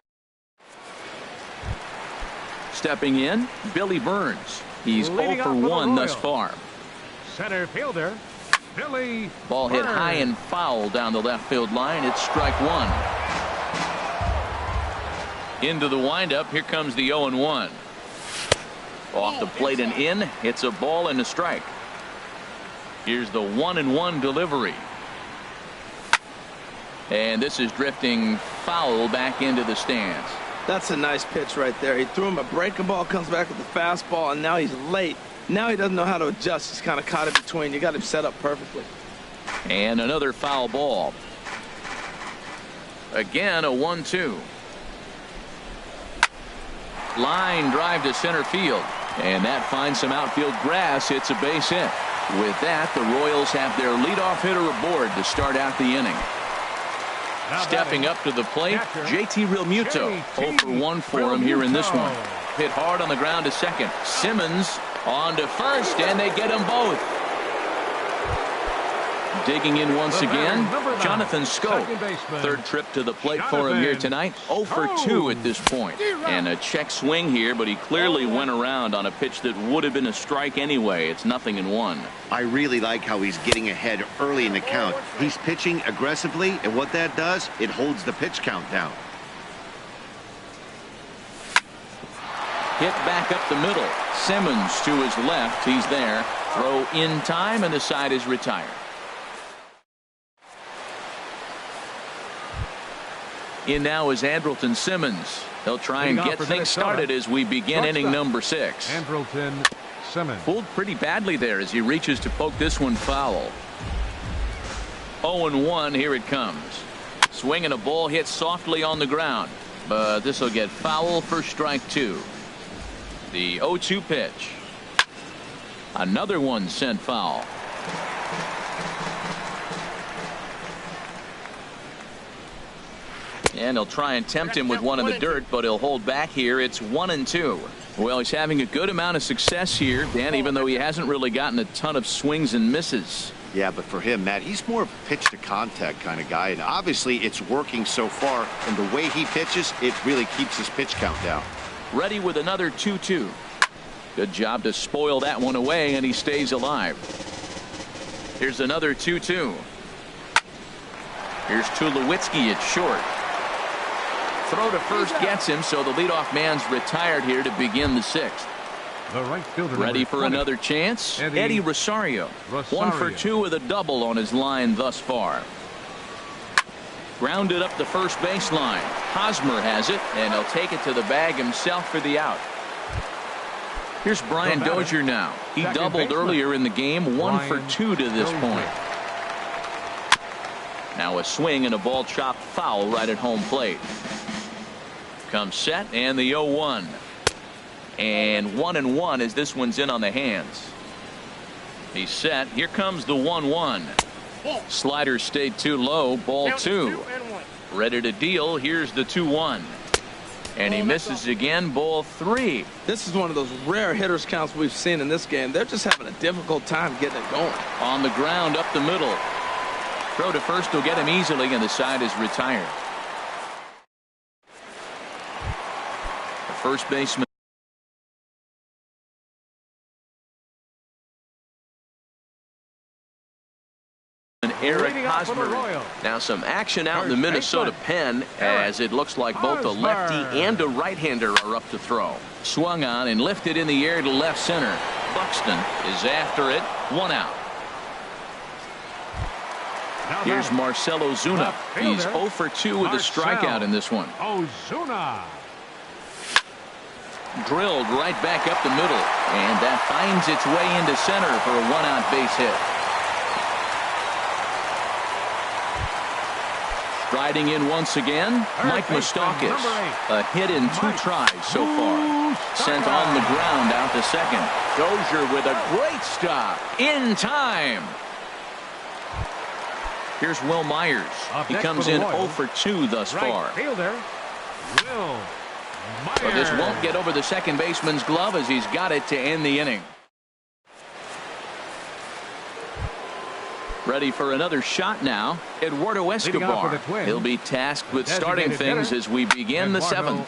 Stepping in, Billy Burns. He's 0 for 1 thus far. Center fielder, Billy Ball hit Burns. high and foul down the left field line. It's strike 1. Into the windup. Here comes the 0-1. Off the plate and in. It's a ball and a strike. Here's the 1-1 delivery. And this is drifting foul back into the stands. That's a nice pitch right there. He threw him a breaking ball, comes back with the fastball, and now he's late. Now he doesn't know how to adjust. He's kind of caught in between. You got him set up perfectly. And another foul ball. Again, a 1-2. Line drive to center field. And that finds some outfield grass. It's a base hit. With that, the Royals have their leadoff hitter aboard to start out the inning. Stepping up to the plate, JT Realmuto. 0 for 1 for him here in this one. Hit hard on the ground to second. Simmons on to first, and they get them both. Digging in once again, Jonathan Schoop. Third trip to the plate for him here tonight. 0 for 2 at this point. And a check swing here, but he clearly went around on a pitch that would have been a strike anyway. It's 0-1. I really like how he's getting ahead early in the count. He's pitching aggressively, and what that does, it holds the pitch count down. Hit back up the middle. Simmons to his left. He's there. Throw in time, and the side is retired. In now is Andrelton Simmons. He'll try and get things started as we begin inning number 6. Andrelton Simmons. Pulled pretty badly there as he reaches to poke this one foul. 0-1. Here it comes. Swinging a ball hit softly on the ground. But this will get foul for strike 2. The 0-2 pitch. Another one sent foul. And he'll try and tempt him with one in the dirt, but he'll hold back here. It's 1-2. Well, he's having a good amount of success here, Dan, even though he hasn't really gotten a ton of swings and misses. Yeah, but for him, Matt, he's more of a pitch to contact kind of guy, and obviously it's working so far, and the way he pitches, it really keeps his pitch count down. Ready with another 2-2. Good job to spoil that one away, and he stays alive. Here's another 2-2. Here's Tulowitzki at short. Throw to first gets him, so the leadoff man's retired here to begin the 6th. The right fielder ready for another chance. Eddie Rosario. 1 for 2 with a double on his line thus far. Grounded up the first baseline. Hosmer has it, and he'll take it to the bag himself for the out. Here's Brian Dozier now. He doubled earlier in the game. 1 for 2 to this point. Now a swing and a ball chopped foul right at home plate. Comes set and the 0-1. And 1-1 as this one's in on the hands. He's set. Here comes the 1-1. Slider stayed too low. Ball 2. Ready to deal. Here's the 2-1. And he misses again. Ball 3. This is one of those rare hitters counts we've seen in this game. They're just having a difficult time getting it going. On the ground up the middle. Throw to first will get him easily, and the side is retired. The first baseman Eric Leading off for the Hosmer. Royals. Now some action out in the First Minnesota baseman, pen as it looks like both a lefty Hosmer. and a right-hander are up to throw. Swung on and lifted in the air to left center. Buxton is after it. 1 out. Now Here's batting, Marcell Ozuna. left fielder, He's 0 for 2 with a Marcell strikeout in this one. Ozuna. Drilled right back up the middle, and that finds its way into center for a 1-out base hit. Striding in once again, Mike Moustakas. A hit in 2 tries so far. Sent on the ground out to second. Dozier with a great stop in time. Here's Wil Myers. He comes in 0 for 2 thus far. Right fielder, Wil Myers. But this won't get over the second baseman's glove as he's got it to end the inning. Ready for another shot now, Eduardo Escobar. He'll be tasked with starting things as we begin the 7th.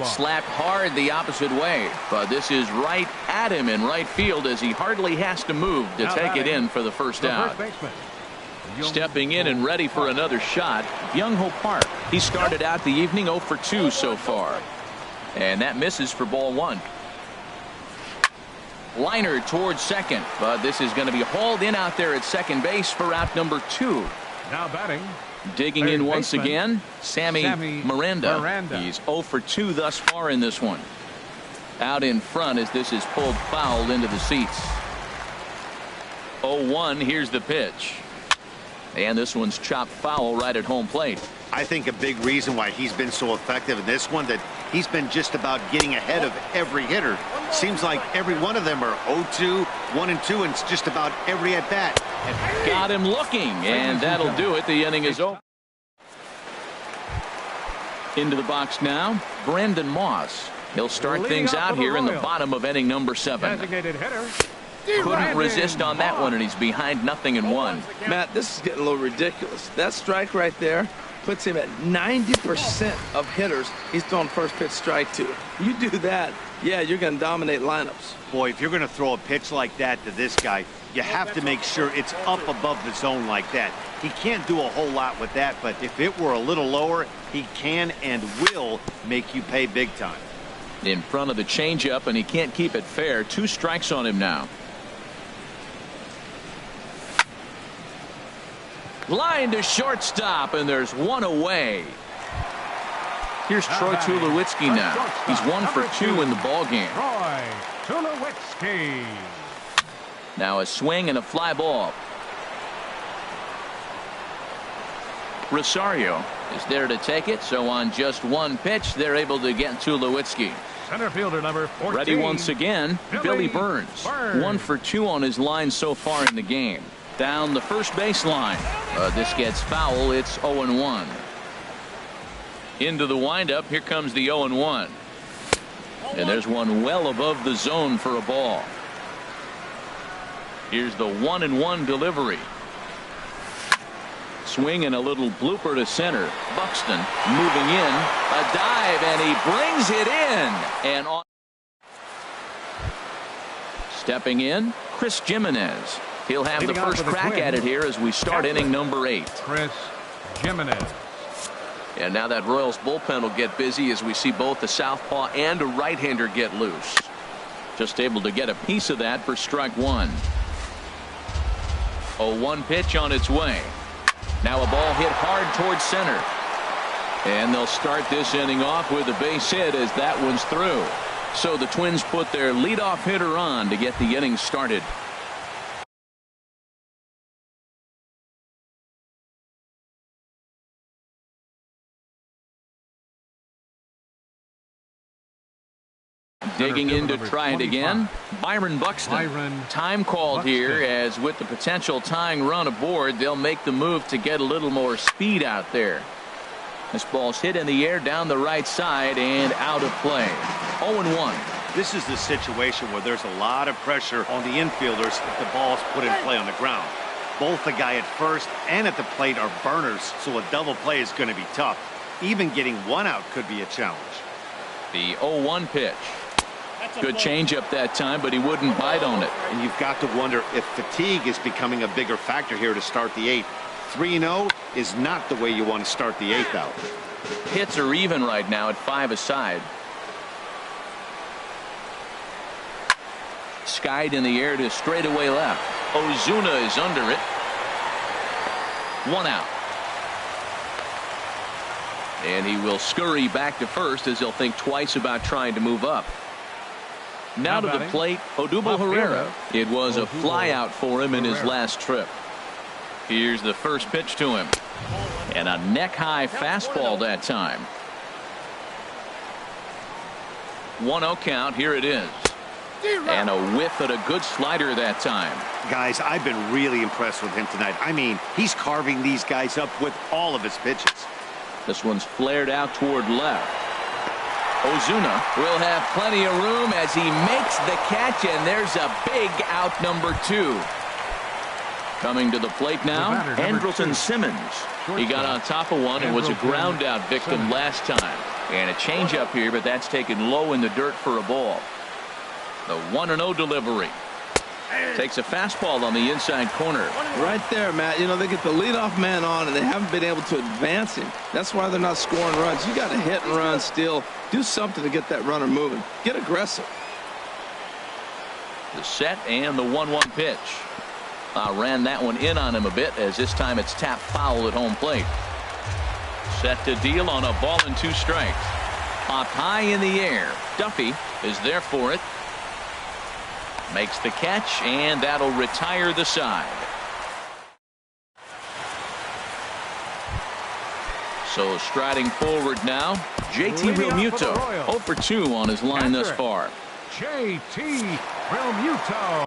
Slapped hard the opposite way, but this is right at him in right field as he hardly has to move to take it in for the first out. Stepping in and ready for another shot, Byung-Ho Park. He started out the evening 0 for 2 so far. And that misses for ball 1. Liner towards second, but this is going to be hauled in out there at second base for out number 2. Now batting. Digging in once baseman, again, Sammy Miranda. He's 0 for 2 thus far in this one. Out in front as this is pulled foul into the seats. 0-1, here's the pitch. And this one's chopped foul right at home plate. I think a big reason why he's been so effective in this one, that he's been just about getting ahead of every hitter. Seems like every one of them are 0-2, 1-2, and it's just about every at bat. Got him looking, and that'll do it. The inning is over. Into the box now, Brandon Moss. He'll start things out here in the bottom of inning number 7. Designated hitter. Couldn't resist on that one, and he's behind 0-1. Matt, this is getting a little ridiculous. That strike right there puts him at 90% of hitters he's thrown first pitch strike to. You do that, yeah, you're going to dominate lineups. Boy, if you're going to throw a pitch like that to this guy, you have to make sure it's up above the zone like that. He can't do a whole lot with that, but if it were a little lower, he can and will make you pay big time. In front of the changeup, and he can't keep it fair. 2 strikes on him now. Line to shortstop, and there's 1 away. Here's Troy Tulowitzki now. He's 1 for 2 in the ballgame. Troy Tulowitzki. Now a swing and a fly ball. Rosario is there to take it, so on just 1 pitch, they're able to get Tulowitzki. Center fielder number 14. Ready once again, Billy Burns. 1 for 2 on his line so far in the game. Down the first baseline. This gets foul. It's 0-1. Into the windup. Here comes the 0-1. And there's one well above the zone for a ball. Here's the 1-1 delivery. Swing and a little blooper to center. Buxton moving in. A dive, and he brings it in. And on. Stepping in, Chris Jimenez. He'll have the first crack at it here as we start inning number 8. Chris Jimenez. And now that Royals bullpen will get busy as we see both the southpaw and a right-hander get loose. Just able to get a piece of that for strike 1. 0-1 pitch on its way. Now a ball hit hard towards center. And they'll start this inning off with a base hit as that one's through. So the Twins put their leadoff hitter on to get the inning started. Digging in to try it again, Byron Buxton. Time called here, as with the potential tying run aboard, they'll make the move to get a little more speed out there. This ball's hit in the air down the right side and out of play. 0-1. This is the situation where there's a lot of pressure on the infielders if the ball's put in play on the ground. Both the guy at first and at the plate are burners, so a double play is going to be tough. Even getting 1 out could be a challenge. The 0-1 pitch. Good changeup that time, but he wouldn't bite on it. And you've got to wonder if fatigue is becoming a bigger factor here to start the 8th. 3-0 is not the way you want to start the 8th out. Hits are even right now at 5 aside. Skied in the air to straightaway left. Ozuna is under it. 1 out. And he will scurry back to first as he'll think twice about trying to move up. Now to the plate, Odubel Herrera. It was a fly out for him in his last trip. Here's the first pitch to him. And a neck-high fastball that time. 1-0 count. Here it is. And a whiff at a good slider that time. Guys, I've been really impressed with him tonight. I mean, he's carving these guys up with all of his pitches. This one's flared out toward left. Ozuna will have plenty of room as he makes the catch, and there's a big out number 2. Coming to the plate now, Andrelton Simmons. He got on top of one and was a ground out victim last time. And a changeup here, but that's taken low in the dirt for a ball. The 1-0 delivery. Takes a fastball on the inside corner. Right there, Matt. You know, they get the leadoff man on, and they haven't been able to advance him. That's why they're not scoring runs. You got to hit and run still. Do something to get that runner moving. Get aggressive. The set and the 1-1 pitch. Ran that one in on him a bit, as this time it's tapped foul at home plate. Set to deal on a ball and 2 strikes. Popped high in the air. Duffy is there for it. Makes the catch, and that'll retire the side. So striding forward now, JT Realmuto. 0 for 2 on his line thus far. JT Realmuto.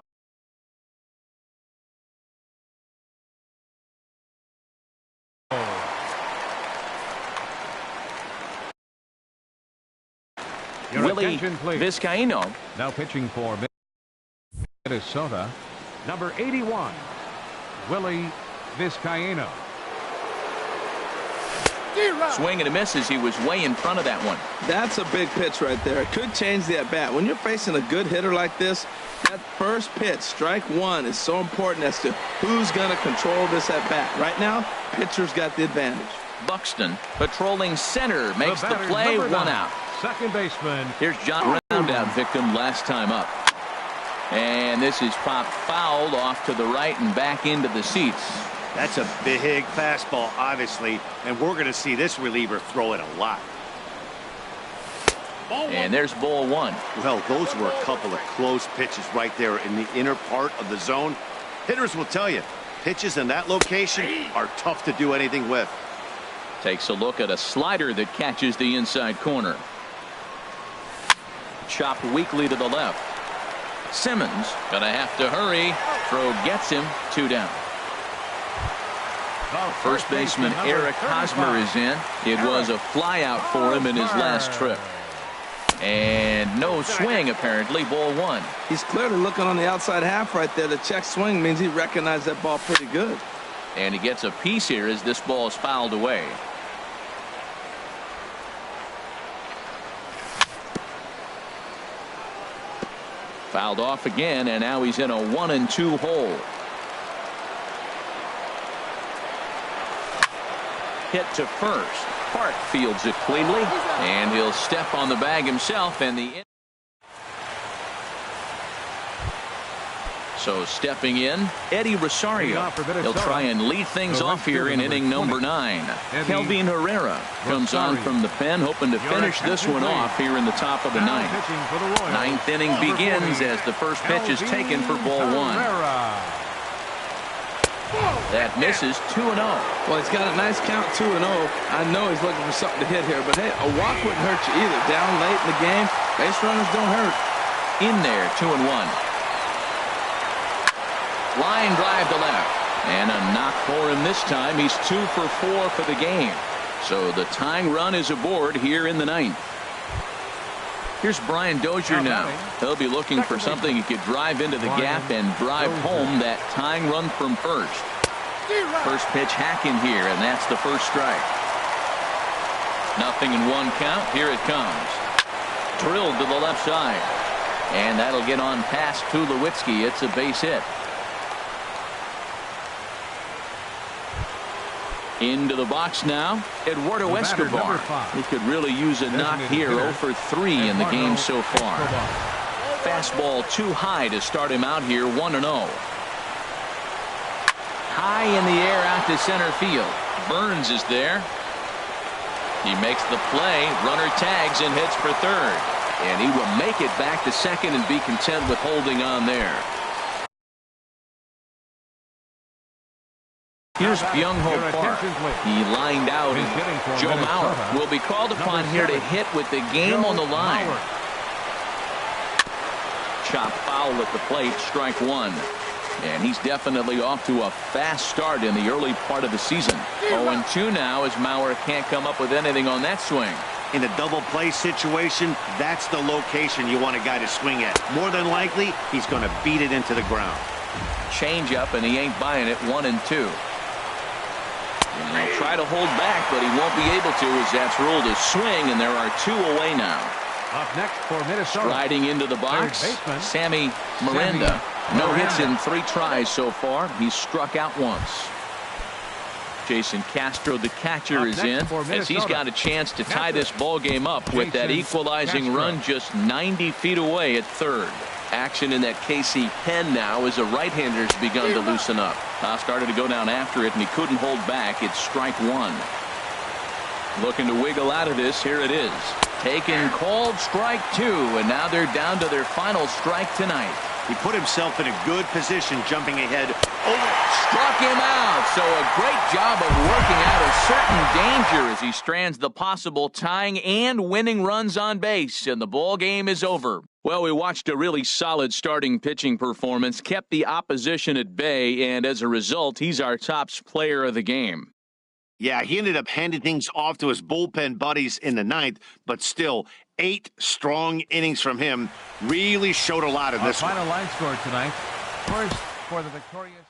Willie Vizcaino. Now pitching for Minnesota, number 81, Willie Vizcaino. Swing and a miss as he was way in front of that one. That's a big pitch right there. It could change the at-bat. When you're facing a good hitter like this, that first pitch, strike 1, is so important as to who's going to control this at-bat. Right now, pitcher's got the advantage. Buxton patrolling center makes the play. 1 out. Second baseman. Here's John, round out victim last time up. And this is popped foul off to the right and back into the seats. That's a big fastball, obviously, and we're going to see this reliever throw it a lot. And there's ball 1. Well, those were a couple of close pitches right there in the inner part of the zone. Hitters will tell you, pitches in that location are tough to do anything with. Takes a look at a slider that catches the inside corner. Chopped weakly to the left. Simmons gonna have to hurry. Throw gets him. 2 down. First baseman Eric Hosmer is in. It was a flyout for him in his last trip. And no swing, apparently. Ball 1. He's clearly looking on the outside half right there. The check swing means he recognized that ball pretty good. And he gets a piece here as this ball is fouled away. Fouled off again, and now he's in a 1-2 hole. Hit to first. Park fields it cleanly, and he'll step on the bag himself. And so stepping in, Eddie Rosario. He'll try and lead things off here in inning number 9. Kelvin Herrera comes on from the pen, hoping to finish this one off here in the top of the 9th. 9th inning begins as the first pitch is taken for ball 1. That misses. 2-0. Well, he's got a nice count, 2-0. I know he's looking for something to hit here, but hey, a walk wouldn't hurt you either. Down late in the game, base runners don't hurt. In there, 2-1. Line drive to left. And a knock for him this time. He's 2 for 4 for the game. So the tying run is aboard here in the 9th. Here's Brian Dozier now. He'll be looking for something he could drive into the gap and drive home that tying run from first. First pitch hack in here, and that's the first strike. 0-1 count. Here it comes. Drilled to the left side. And that'll get on past Tulowitzki. It's a base hit. Into the box now, Eduardo Escobar. He could really use a knock here. 0 for 3 in the game so far. Fastball too high to start him out here. 1-0. High in the air out to center field. Burns is there. He makes the play. Runner tags and hits for third. And he will make it back to second and be content with holding on there. Here's Byung-Ho Park. He lined out. Joe Mauer will be called upon here to hit with the game on the line. Chop foul at the plate. Strike one. And he's definitely off to a fast start in the early part of the season. 0-2 now as Mauer can't come up with anything on that swing. In a double play situation, that's the location you want a guy to swing at. More than likely, he's going to beat it into the ground. Change up, and he ain't buying it. 1-2. And he'll try to hold back, but he won't be able to as that's ruled a swing, and there are 2 away now. Up next for Minnesota. Riding into the box, Sammy Miranda. No hits in 3 tries so far. He's struck out once. Jason Castro, the catcher, is in as he's got a chance to tie this ball game up with that equalizing run just 90 feet away at third. Action in that KC pen now as a right-hander's begun to loosen up. Started to go down after it, and he couldn't hold back. It's strike one. Looking to wiggle out of this. Here it is. Taken, called, strike two, and now they're down to their final strike tonight. He put himself in a good position jumping ahead. Struck him out. So a great job of working out a certain danger as he strands the possible tying and winning runs on base, and the ball game is over. Well, we watched a really solid starting pitching performance, kept the opposition at bay, and as a result, he's our top player of the game. Yeah, he ended up handing things off to his bullpen buddies in the ninth, but still, 8 strong innings from him really showed a lot in this one. Final line score tonight. First for the victorious